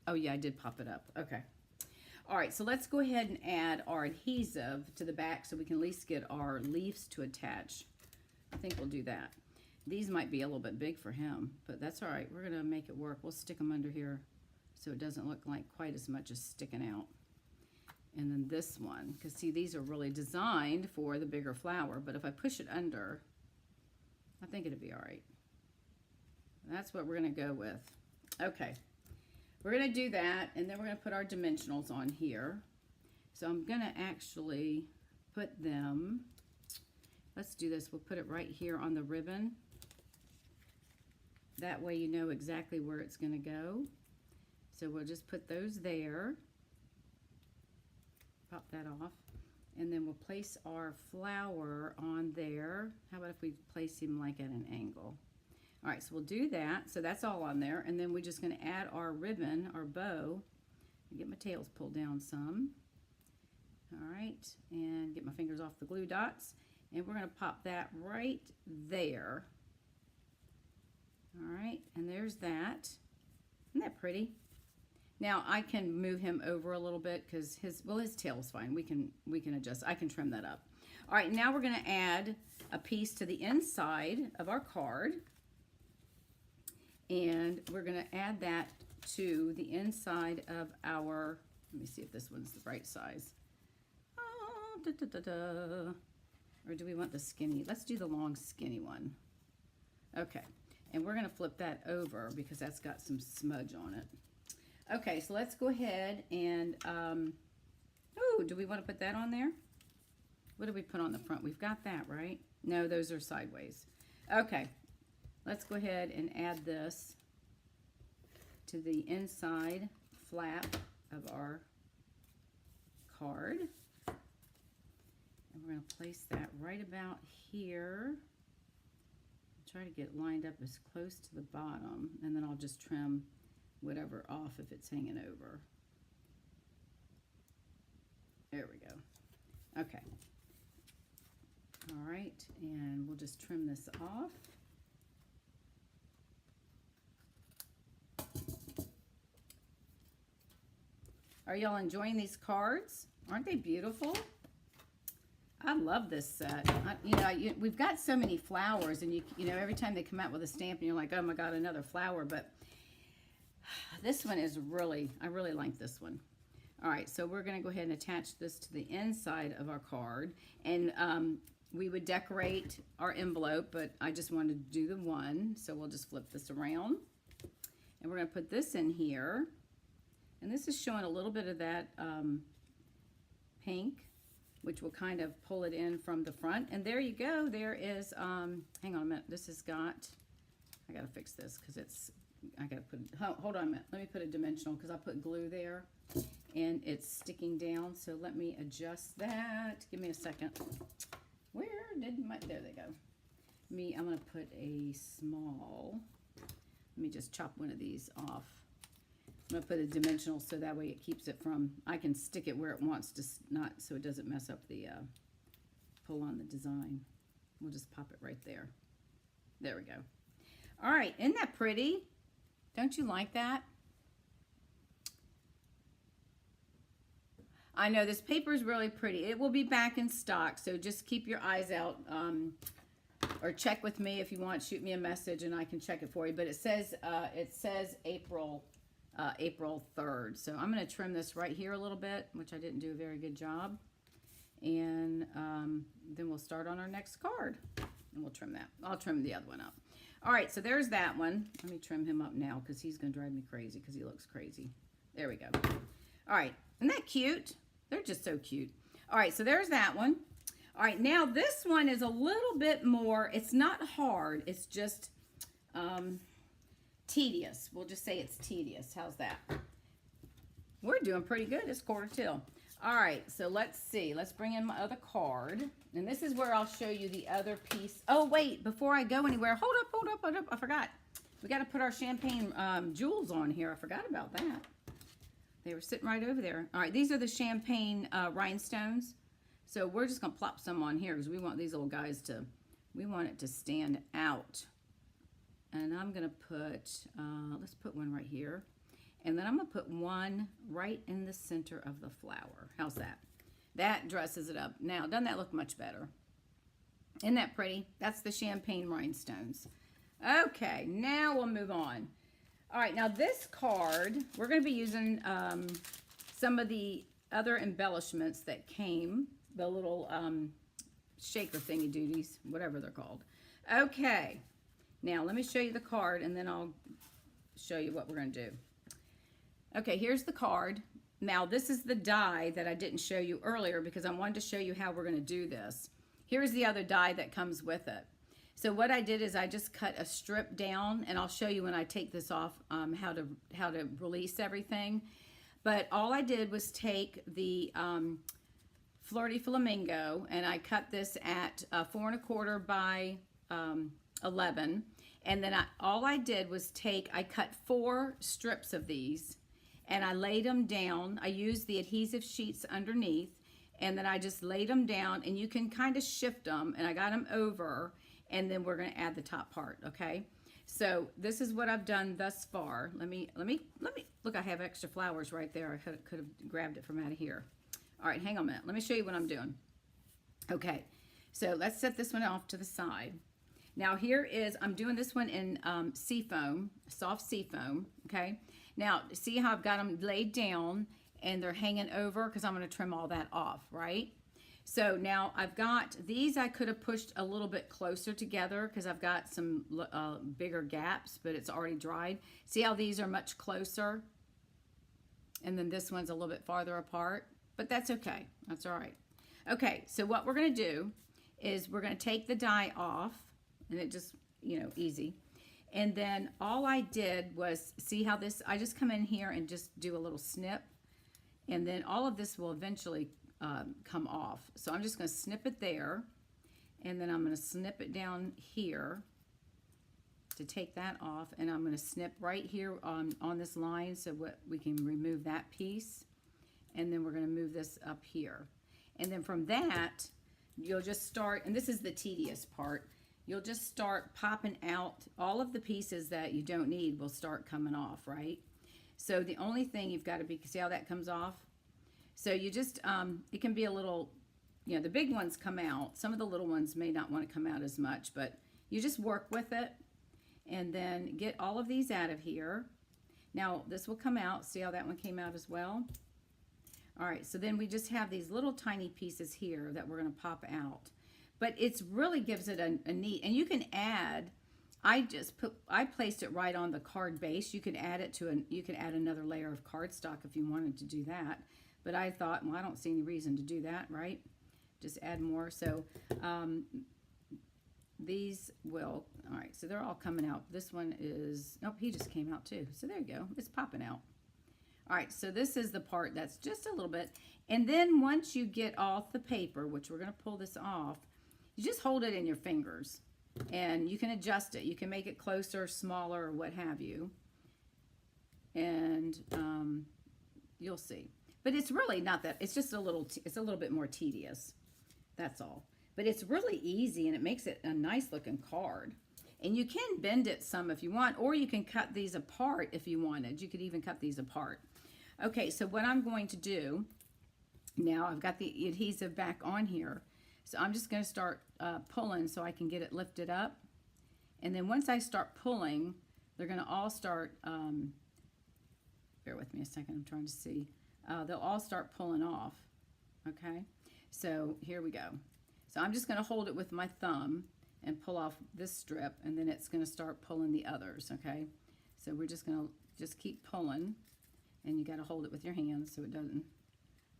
Oh yeah, I did pop it up. Okay. All right, so let's go ahead and add our adhesive to the back so we can at least get our leaves to attach. I think we'll do that. These might be a little bit big for him, but that's all right. We're gonna make it work. We'll stick them under here so it doesn't look like quite as much as sticking out. And then this one, because see, these are really designed for the bigger flower, but if I push it under, I think it'll be all right. That's what we're gonna go with. Okay, we're gonna do that, and then we're gonna put our dimensionals on here. So I'm gonna actually put them, let's do this, we'll put it right here on the ribbon. That way you know exactly where it's gonna go. So we'll just put those there. Pop that off, and then we'll place our flower on there. How about if we place him like at an angle? All right, so we'll do that. So that's all on there, and then we're just going to add our ribbon, our bow. Get my tails pulled down some. All right, and get my fingers off the glue dots, and we're going to pop that right there. All right, and there's that. Isn't that pretty? Now I can move him over a little bit because his tail's fine. We can adjust. I can trim that up. All right, now we're going to add a piece to the inside of our card, and we're going to add that to the inside of our. Let me see if this one's the right size. Oh, da, da, da, da. Or do we want the skinny? Let's do the long skinny one. Okay, and we're going to flip that over because that's got some smudge on it. Okay, so let's go ahead and, oh, do we want to put that on there? What do we put on the front? We've got that, right? No, those are sideways. Okay, let's go ahead and add this to the inside flap of our card. And we're going to place that right about here. Try to get it lined up as close to the bottom, and then I'll just trim whatever off if it's hanging over. There we go. Okay. All right, and we'll just trim this off. Are y'all enjoying these cards? Aren't they beautiful? I love this set. We've got so many flowers, and you know, every time they come out with a stamp, and you're like, oh my God, another flower. But this one is really, I really like this one. All right, so we're gonna go ahead and attach this to the inside of our card, and we would decorate our envelope, but I just wanted to do the one, so we'll just flip this around, and we're gonna put this in here, and this is showing a little bit of that pink, which will kind of pull it in from the front, and there you go. There is, hang on a minute, this has got, I gotta fix this because it's, I gotta put, hold on a minute, let me put a dimensional because I put glue there and it's sticking down, so let me adjust that. Give me a second. Where did my, there they go. I'm gonna put a small, let me just chop one of these off. I'm gonna put a dimensional so that way it keeps it from, I can stick it where it wants to, not so it doesn't mess up the pull on the design. We'll just pop it right there. There we go. All right, isn't that pretty? Don't you like that? I know this paper is really pretty. It will be back in stock, so just keep your eyes out or check with me if you want. Shoot me a message and I can check it for you. But it says April 3rd. So I'm going to trim this right here a little bit, which I didn't do a very good job. And then we'll start on our next card. And we'll trim that. I'll trim the other one up. All right, so there's that one. Let me trim him up now because he's going to drive me crazy because he looks crazy. There we go. All right, isn't that cute? They're just so cute. All right, so there's that one. All right, now this one is a little bit more, it's not hard, it's just tedious. We'll just say it's tedious. How's that? We're doing pretty good. It's 1/4 All right, so let's see. Let's bring in my other card. And this is where I'll show you the other piece. Oh, wait, before I go anywhere, hold up. I forgot. We got to put our champagne jewels on here. I forgot about that. They were sitting right over there. All right, these are the champagne rhinestones. So we're just going to plop some on here because we want these little guys to, we want it to stand out. And I'm going to put, let's put one right here. And then I'm going to put one right in the center of the flower. How's that? That dresses it up. Now, doesn't that look much better? Isn't that pretty? That's the champagne rhinestones. Okay, now we'll move on. All right, now this card, we're going to be using some of the other embellishments that came, the little shaker thingy doodies, whatever they're called. Okay, now let me show you the card and then I'll show you what we're going to do. Okay, here's the card. Now this is the die that I didn't show you earlier because I wanted to show you how we're going to do this. Here's the other die that comes with it. So what I did is I just cut a strip down, and I'll show you when I take this off how to release everything. But all I did was take the Flirty Flamingo, and I cut this at 4 1/4 by 11. And then all I did was I cut 4 strips of these, and I laid them down. I used the adhesive sheets underneath, and then I just laid them down, and you can kind of shift them, and I got them over, and then we're going to add the top part, okay? So this is what I've done thus far. Let me look, I have extra flowers right there. I could have grabbed it from out of here. All right, hang on a minute. Let me show you what I'm doing. Okay, so let's set this one off to the side. Now here is, I'm doing this one in seafoam, soft seafoam, okay? Now, see how I've got them laid down and they're hanging over because I'm going to trim all that off, right? So now I've got these, I could have pushed a little bit closer together because I've got some bigger gaps, but it's already dried. See how these are much closer? And then this one's a little bit farther apart, but that's okay. That's all right. Okay, so what we're going to do is we're going to take the die off, and it just, you know, easy. And then all I did was, see how this, I just come in here and just do a little snip, and then all of this will eventually come off. So I'm just going to snip it there, and then I'm going to snip it down here to take that off, and I'm going to snip right here on this line so we can remove that piece, and then we're going to move this up here. And then from that, you'll just start, and this is the tedious part, you'll just start popping out all of the pieces that you don't need will start coming off, right? So the only thing you've got to be, see how that comes off? So you just, it can be a little, you know, the big ones come out. Some of the little ones may not want to come out as much, but you just work with it and then get all of these out of here. Now this will come out. See how that one came out as well? All right, so then we just have these little tiny pieces here that we're going to pop out. But it's really gives it a neat, and you can add, I placed it right on the card base. You can add it to you can add another layer of cardstock if you wanted to do that. But I thought, well, I don't see any reason to do that, right? Just add more. So these will, all right, so they're all coming out. This one is, nope, he just came out too. So there you go, it's popping out. All right, so this is the part that's just a little bit. And then once you get off the paper, which we're going to pull this off, you just hold it in your fingers. And you can adjust it. You can make it closer, smaller, or what have you. And you'll see. But it's really not that. It's just a little bit more tedious. That's all. But it's really easy, and it makes it a nice looking card. And you can bend it some if you want, or you can cut these apart if you wanted. You could even cut these apart. Okay, so what I'm going to do, now I've got the adhesive back on here. So I'm just going to start pulling so I can get it lifted up. And then once I start pulling, they're going to all start, bear with me a second, I'm trying to see. They'll all start pulling off, okay? So here we go. So I'm just going to hold it with my thumb and pull off this strip, and then it's going to start pulling the others, okay? So we're just going to just keep pulling, and you got to hold it with your hands so it doesn't.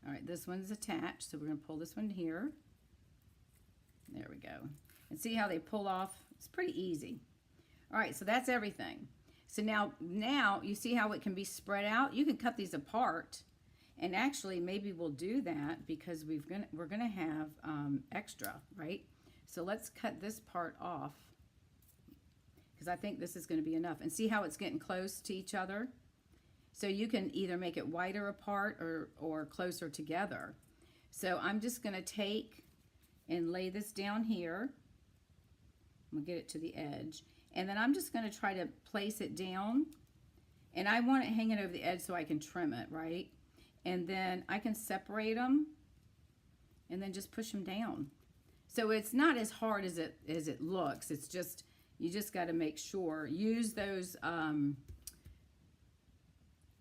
All right, this one's attached, so we're going to pull this one here. There we go. And see how they pull off? It's pretty easy. All right, so that's everything. So now you see how it can be spread out? You can cut these apart, and actually maybe we'll do that because we're gonna have extra, right? So let's cut this part off because I think this is going to be enough. And see how it's getting close to each other? So you can either make it wider apart or closer together. So I'm just going to take and lay this down here. I'm going to get it to the edge. And then I'm just going to try to place it down. And I want it hanging over the edge so I can trim it, right? And then I can separate them and then just push them down. So it's not as hard as it looks. It's just, you just got to make sure. Use those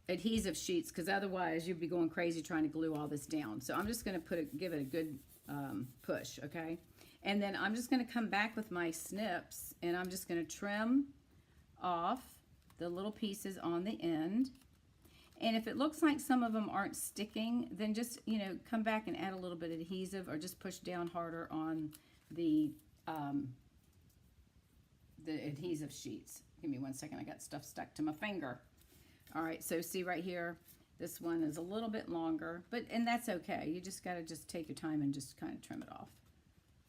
adhesive sheets because otherwise you'd be going crazy trying to glue all this down. So I'm just going to give it a good push, okay? And then I'm just going to come back with my snips and I'm just going to trim off the little pieces on the end. And if it looks like some of them aren't sticking, then just, you know, come back and add a little bit of adhesive or just push down harder on the adhesive sheets. Give me one second, I got stuff stuck to my finger. All right, so see right here, this one is a little bit longer, and that's okay. You just gotta just take your time and just kind of trim it off.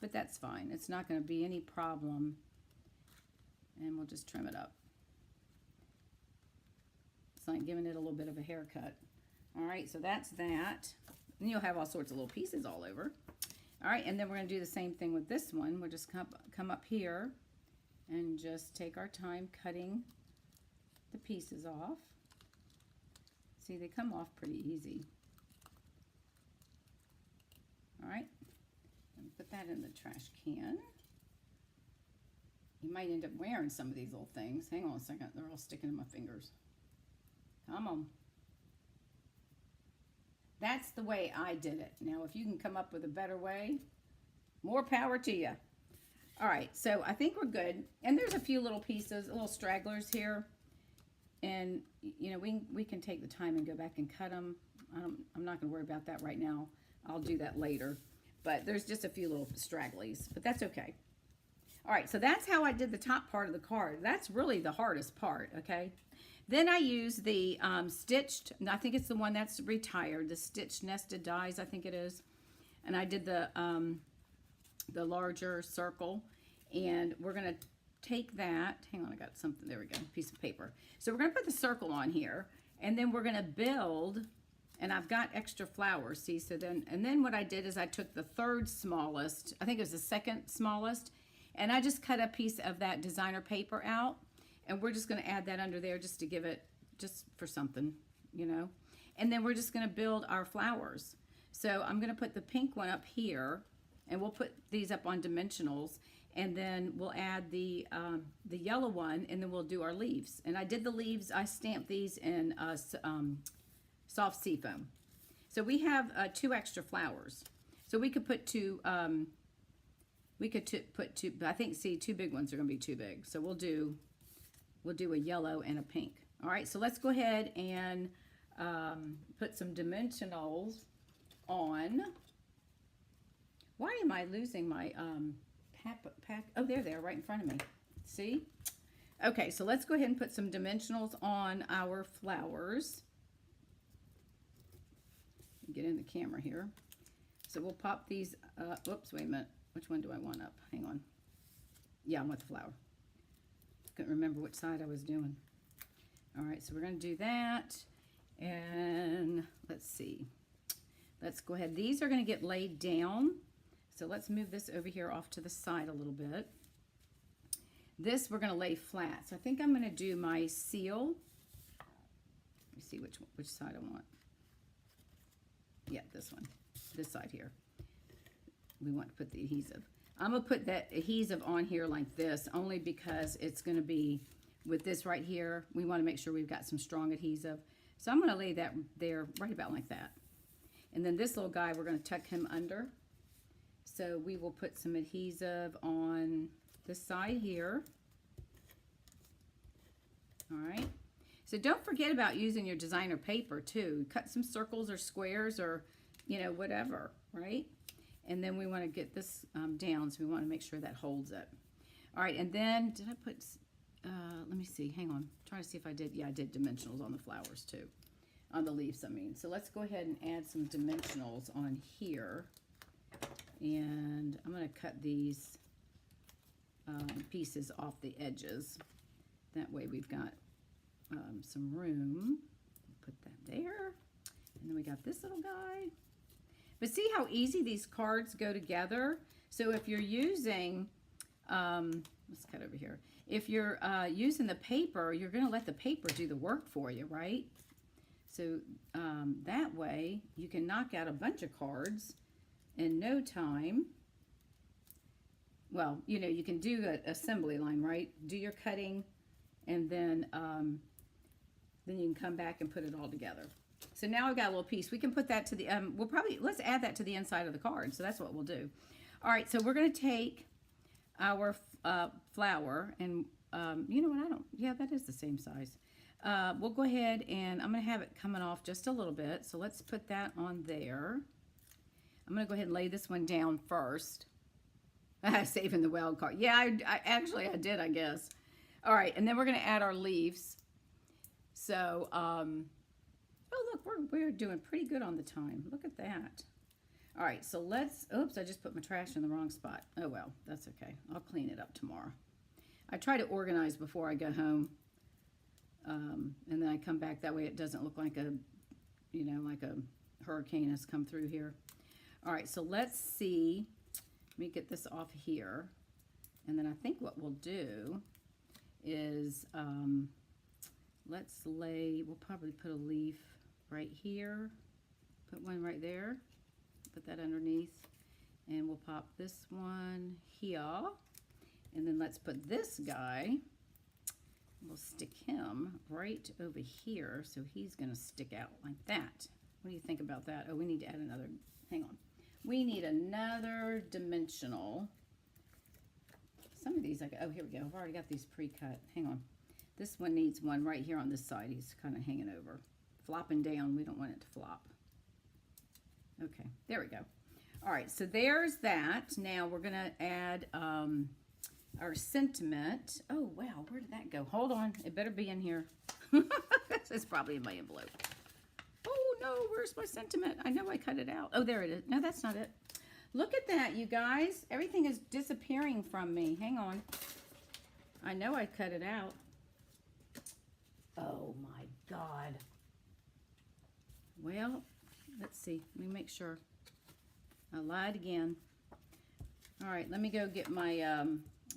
But that's fine, it's not gonna be any problem. And we'll just trim it up. It's like giving it a little bit of a haircut. All right, so that's that. And you'll have all sorts of little pieces all over. All right, and then we're gonna do the same thing with this one. We'll just come up here and just take our time cutting the pieces off. See, they come off pretty easy. All right, and put that in the trash can. You might end up wearing some of these little things. Hang on a second, they're all sticking in my fingers. Come on. That's the way I did it. Now, if you can come up with a better way, more power to you. All right, so I think we're good. And there's a few little pieces, little stragglers here. And, you know, we can take the time and go back and cut them. I'm not going to worry about that right now. I'll do that later. But there's just a few little stragglies, but that's okay. All right, so that's how I did the top part of the card. That's really the hardest part, okay? Then I use the stitched, I think it's the one that's retired, the stitched nested dies, I think it is. And I did the larger circle. And we're going to take that, hang on, I got something, there we go, piece of paper. So we're going to put the circle on here, and then we're going to build, and I've got extra flowers, see, so then, and then what I did is I took the third smallest, I think it was the second smallest, and I just cut a piece of that designer paper out, and we're just going to add that under there just to give it, just for something, you know. And then we're just going to build our flowers. So I'm going to put the pink one up here, and we'll put these up on dimensionals, and then we'll add the yellow one, and then we'll do our leaves. And I did the leaves, I stamped these in soft seafoam. So we have 2 extra flowers. So we could put two, put two, but I think, see, 2 big ones are gonna be too big. So we'll do a yellow and a pink. All right, so let's go ahead and put some dimensionals on. Why am I losing my pack? Oh, there they are, right in front of me. See? Okay, so let's go ahead and put some dimensionals on our flowers. Get in the camera here. So we'll pop these, whoops, wait a minute. Which one do I want up? Hang on. Yeah, I want the flower. Couldn't remember which side I was doing. All right, so we're gonna do that. And let's see. Let's go ahead. These are gonna get laid down. So let's move this over here off to the side a little bit. This we're going to lay flat. So I think I'm going to do my seal. Let me see which side I want. Yeah, this one. This side here. we want to put the adhesive. I'm going to put that adhesive on here like this only because it's going to be with this right here. We want to make sure we've got some strong adhesive. So I'm going to lay that there right about like that. And then this little guy, we're going to tuck him under. So we will put some adhesive on this side here. All right. So don't forget about using your designer paper too. Cut some circles or squares or, you know, whatever, right? And then we want to get this down, so we want to make sure that holds it. All right, and then did I put, let me see, hang on. I'm trying to see if I did. Yeah, I did dimensionals on the flowers too. On the leaves, I mean. So let's go ahead and add some dimensionals on here. And I'm going to cut these pieces off the edges. That way we've got some room. Put that there. And then we got this little guy. But see how easy these cards go together? So if you're using, let's cut over here. If you're using the paper, you're going to let the paper do the work for you, right? So that way you can knock out a bunch of cards in no time. Well, you know, you can do an assembly line, right? Do your cutting, and then you can come back and put it all together. So now I've got a little piece. We can put that to the, let's add that to the inside of the card. So that's what we'll do. All right, so we're going to take our flower and, you know what, yeah, that is the same size. We'll go ahead and I'm going to have it coming off just a little bit. So let's put that on there. I'm going to go ahead and lay this one down first. Saving the wild card. Yeah, I did, I guess. All right, and then we're going to add our leaves. So, oh, look, we're doing pretty good on the time. Look at that. All right, so let's, oops, I just put my trash in the wrong spot. Oh, well, that's okay. I'll clean it up tomorrow. I try to organize before I go home. And then I come back. That way it doesn't look like a, you know, like a hurricane has come through here. All right, so let's see. Let me get this off here. And then I think what we'll do is, we'll probably put a leaf right here, put one right there, put that underneath, and we'll pop this one here, and then let's put this guy, we'll stick him right over here, so he's going to stick out like that. What do you think about that? Oh, we need to add another, hang on. We need another dimensional. Some of these, oh, here we go. I've already got these pre-cut. Hang on. This one needs one right here on this side. He's kind of hanging over. Flopping down. We don't want it to flop. Okay, there we go. All right, so there's that. Now we're going to add our sentiment. Oh, wow, where did that go? Hold on. It better be in here. It's probably in my envelope. Oh, no, where's my sentiment? I know I cut it out. Oh, there it is. No, that's not it. Look at that, you guys. Everything is disappearing from me. Hang on. I know I cut it out. Oh, my God. Well, let's see. Let me make sure. I lied again. All right, let me go get my,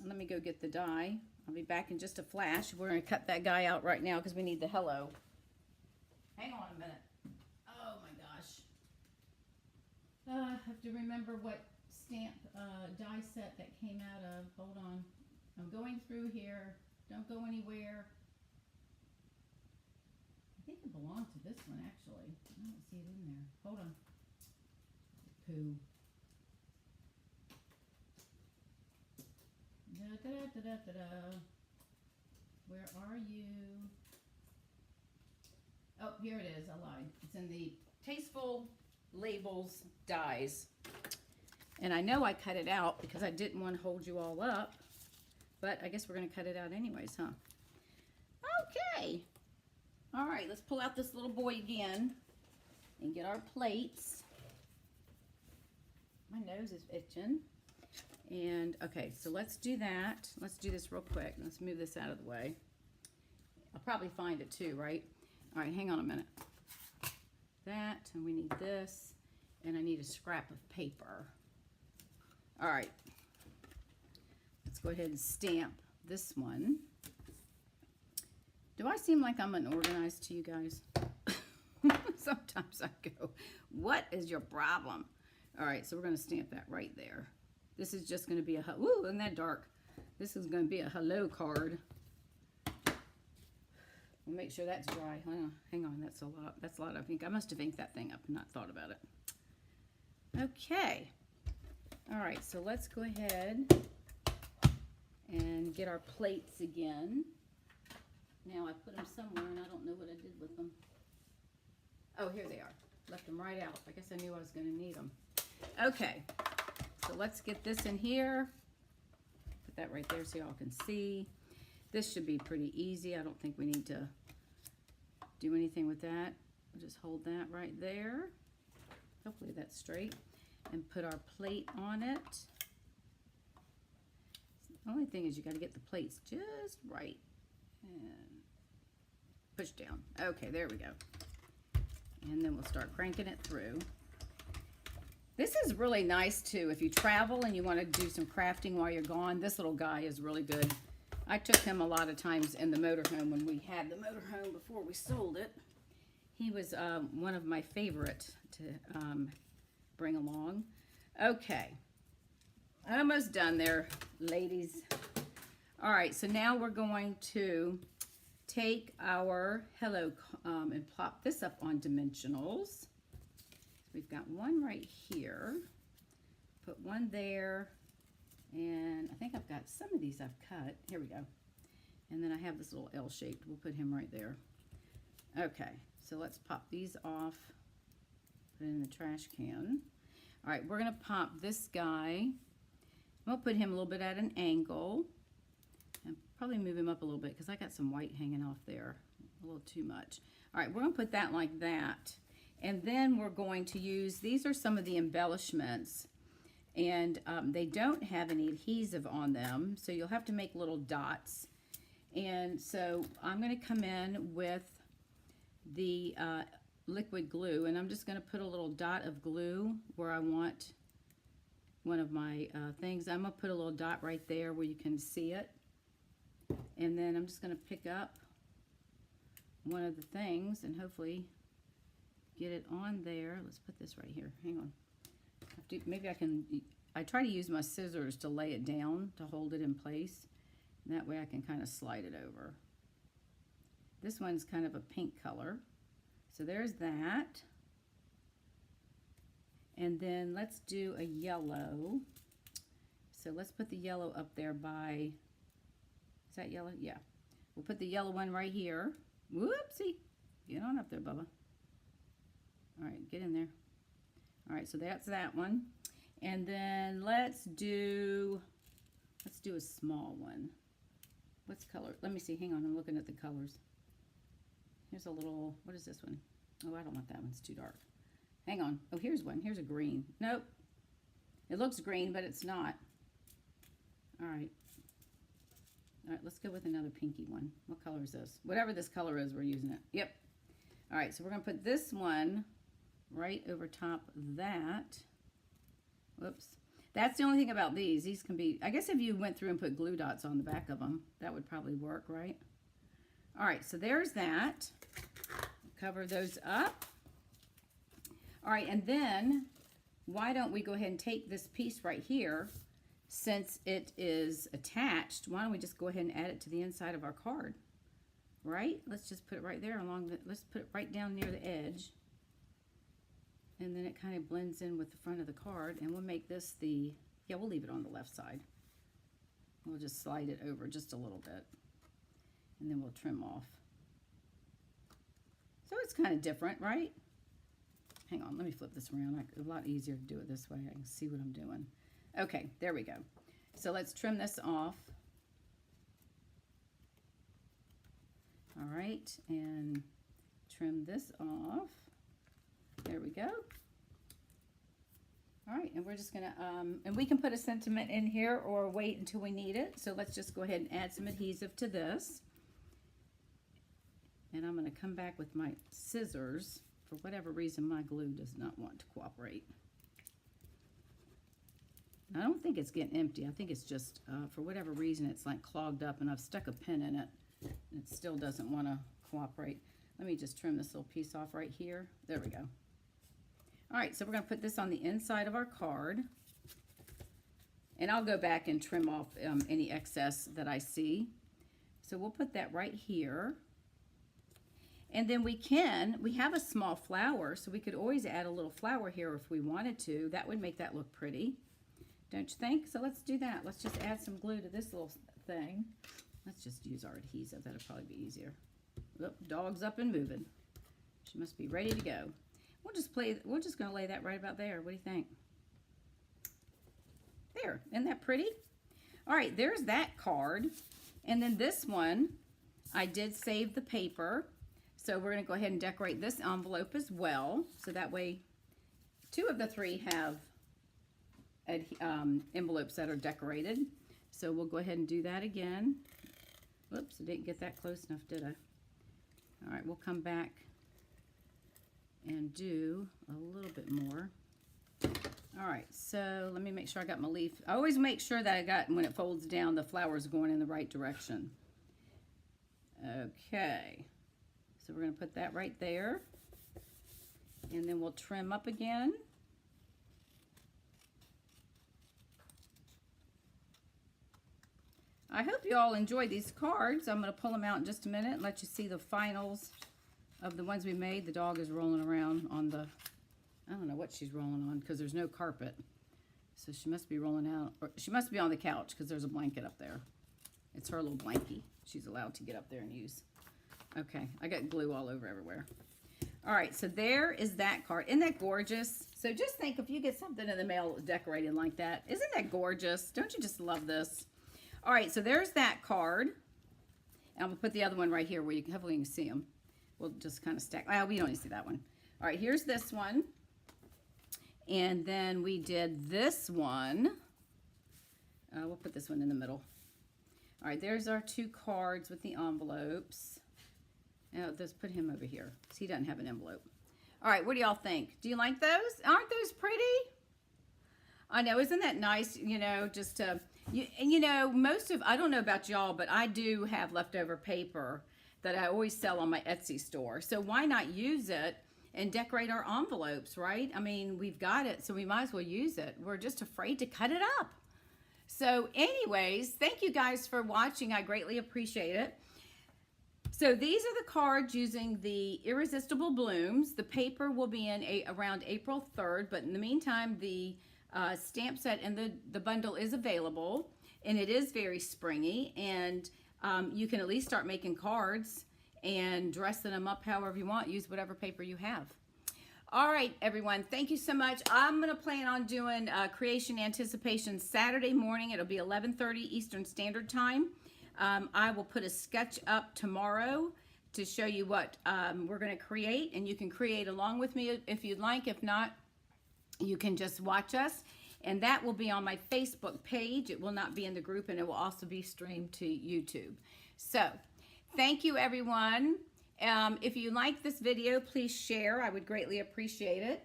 let me go get the die. I'll be back in just a flash. We're going to cut that guy out right now because we need the hello. Hang on a minute. Oh, my gosh. I have to remember what stamp die set that came out of. Hold on. I'm going through here. Don't go anywhere. I think it belonged to this one, actually. I don't see it in there. Hold on. Pooh. Da-da-da-da-da-da. Where are you? Oh, here it is. I lied. It's in the Tasteful Labels dies. And I know I cut it out because I didn't want to hold you all up. But I guess we're going to cut it out anyways, huh? Okay. All right, let's pull out this little boy again and get our plates. My nose is itching. And, okay, so let's do that. Let's do this real quick. Let's move this out of the way. I'll probably find it too, right? All right, hang on a minute. That, and we need this, and I need a scrap of paper. All right. Let's go ahead and stamp this one. Do I seem like I'm unorganized to you guys? Sometimes I go, what is your problem? All right, so we're going to stamp that right there. This is just going to be a, ooh, isn't that dark? This is going to be a hello card. We'll make sure that's dry. Hang on, that's a lot. That's a lot of ink. I must have inked that thing up and not thought about it. Okay. All right, so let's go ahead and get our plates again. Now I put them somewhere and I don't know what I did with them. Oh, here they are. Left them right out. I guess I knew I was going to need them. Okay, so let's get this in here. Put that right there so y'all can see. This should be pretty easy. I don't think we need to do anything with that. We'll just hold that right there. Hopefully that's straight. And put our plate on it. The only thing is you got to get the plates just right. And push down. Okay, there we go. And then we'll start cranking it through. This is really nice too. If you travel and you want to do some crafting while you're gone, this little guy is really good. I took him a lot of times in the motorhome when we had the motorhome before we sold it. He was one of my favorite to bring along. Okay, almost done there, ladies. All right, so now we're going to take our hello and plop this up on dimensionals. We've got one right here. Put one there. And I think I've got some of these I've cut. Here we go. And then I have this little L-shaped. We'll put him right there. Okay, so let's pop these off. Put it in the trash can. All right, we're going to pop this guy. We'll put him a little bit at an angle. And probably move him up a little bit because I got some white hanging off there. A little too much. All right, we're going to put that like that. And then we're going to use, these are some of the embellishments. And they don't have any adhesive on them, so you'll have to make little dots. And so I'm going to come in with the liquid glue, and I'm just going to put a little dot of glue where I want one of my things. I'm going to put a little dot right there where you can see it. And then I'm just going to pick up one of the things and hopefully get it on there. Let's put this right here. Hang on. Maybe I try to use my scissors to lay it down to hold it in place. And that way I can kind of slide it over. This one's kind of a pink color. So there's that. And then let's do a yellow. So let's put the yellow up there by, is that yellow? Yeah. We'll put the yellow one right here. Whoopsie. Get on up there, Bubba. All right, get in there. All right, so that's that one. And then let's do a small one. What's color? Let me see. Hang on, I'm looking at the colors. Here's a little, what is this one? Oh, I don't want that one. It's too dark. Hang on. Oh, here's one. Here's a green. Nope. It looks green, but it's not. All right. All right, let's go with another pinky one. What color is this? Whatever this color is, we're using it. Yep. All right, so we're going to put this one right over top of that. Whoops. That's the only thing about these. These can be, I guess if you went through and put glue dots on the back of them, that would probably work, right? All right, so there's that. Cover those up. All right, and then why don't we go ahead and take this piece right here, since it is attached, why don't we just go ahead and add it to the inside of our card, right? Let's just put it right there along the, let's put it right down near the edge. And then it kind of blends in with the front of the card, and we'll make this the, yeah, we'll leave it on the left side. We'll just slide it over just a little bit, and then we'll trim off. So it's kind of different, right? Hang on, let me flip this around. A lot easier to do it this way. I can see what I'm doing. Okay, there we go. So let's trim this off. All right, and trim this off. There we go. All right, and we're just gonna, and we can put a sentiment in here or wait until we need it. So let's just go ahead and add some adhesive to this. And I'm gonna come back with my scissors. For whatever reason, my glue does not want to cooperate. I don't think it's getting empty. I think it's just, for whatever reason, it's like clogged up, and I've stuck a pin in it, and it still doesn't want to cooperate. Let me just trim this little piece off right here. There we go. All right, so we're going to put this on the inside of our card. And I'll go back and trim off any excess that I see. So we'll put that right here. And then we have a small flower, so we could always add a little flower here if we wanted to. That would make that look pretty, don't you think? So let's do that. Let's just add some glue to this little thing. Let's just use our adhesive. That'll probably be easier. Oop, dog's up and moving. She must be ready to go. We're just going to lay that right about there. What do you think? There, isn't that pretty? All right, there's that card. And then this one, I did save the paper. So we're going to go ahead and decorate this envelope as well. So that way, 2 of the 3 have envelopes that are decorated. So we'll go ahead and do that again. Whoops, I didn't get that close enough, did I? All right, we'll come back and do a little bit more. All right, so let me make sure I got my leaf. I always make sure that I got, when it folds down, the flower's going in the right direction. Okay, so we're going to put that right there. And then we'll trim up again. I hope you all enjoy these cards. I'm going to pull them out in just a minute and let you see the finals of the ones we made. The dog is rolling around on the, I don't know what she's rolling on because there's no carpet. So she must be rolling out, or she must be on the couch because there's a blanket up there. It's her little blankie. She's allowed to get up there and use. Okay, I got glue all over everywhere. All right, so there is that card. Isn't that gorgeous? So just think if you get something in the mail decorated like that. Isn't that gorgeous? Don't you just love this? All right, so there's that card. And I'm going to put the other one right here where you can, hopefully you can see them. We'll just kind of stack. Well, we don't need to see that one. All right, here's this one. And then we did this one. We'll put this one in the middle. All right, there's our 2 cards with the envelopes. Now, let's put him over here because he doesn't have an envelope. All right, what do y'all think? Do you like those? Aren't those pretty? I know, isn't that nice, you know, just to, and you know, I don't know about y'all, but I do have leftover paper that I always sell on my Etsy store. So why not use it and decorate our envelopes, right? I mean, we've got it, so we might as well use it. We're just afraid to cut it up. So anyways, thank you guys for watching. I greatly appreciate it. So these are the cards using the Irresistible Blooms. The paper will be in around April 3rd, but in the meantime, the stamp set and the bundle is available, and it is very springy, and you can at least start making cards and dressing them up however you want. Use whatever paper you have. All right, everyone, thank you so much. I'm going to plan on doing Creation Anticipation Saturday morning. It'll be 11:30 Eastern Standard Time. I will put a sketch up tomorrow to show you what we're going to create, and you can create along with me if you'd like. If not, you can just watch us, and that will be on my Facebook page. It will not be in the group, and it will also be streamed to YouTube. So thank you, everyone. If you like this video, please share. I would greatly appreciate it.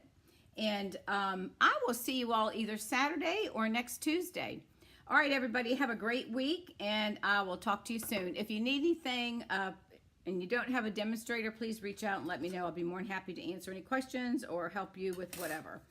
And I will see you all either Saturday or next Tuesday. All right, everybody, have a great week, and I will talk to you soon. If you need anything and you don't have a demonstrator, please reach out and let me know. I'll be more than happy to answer any questions or help you with whatever.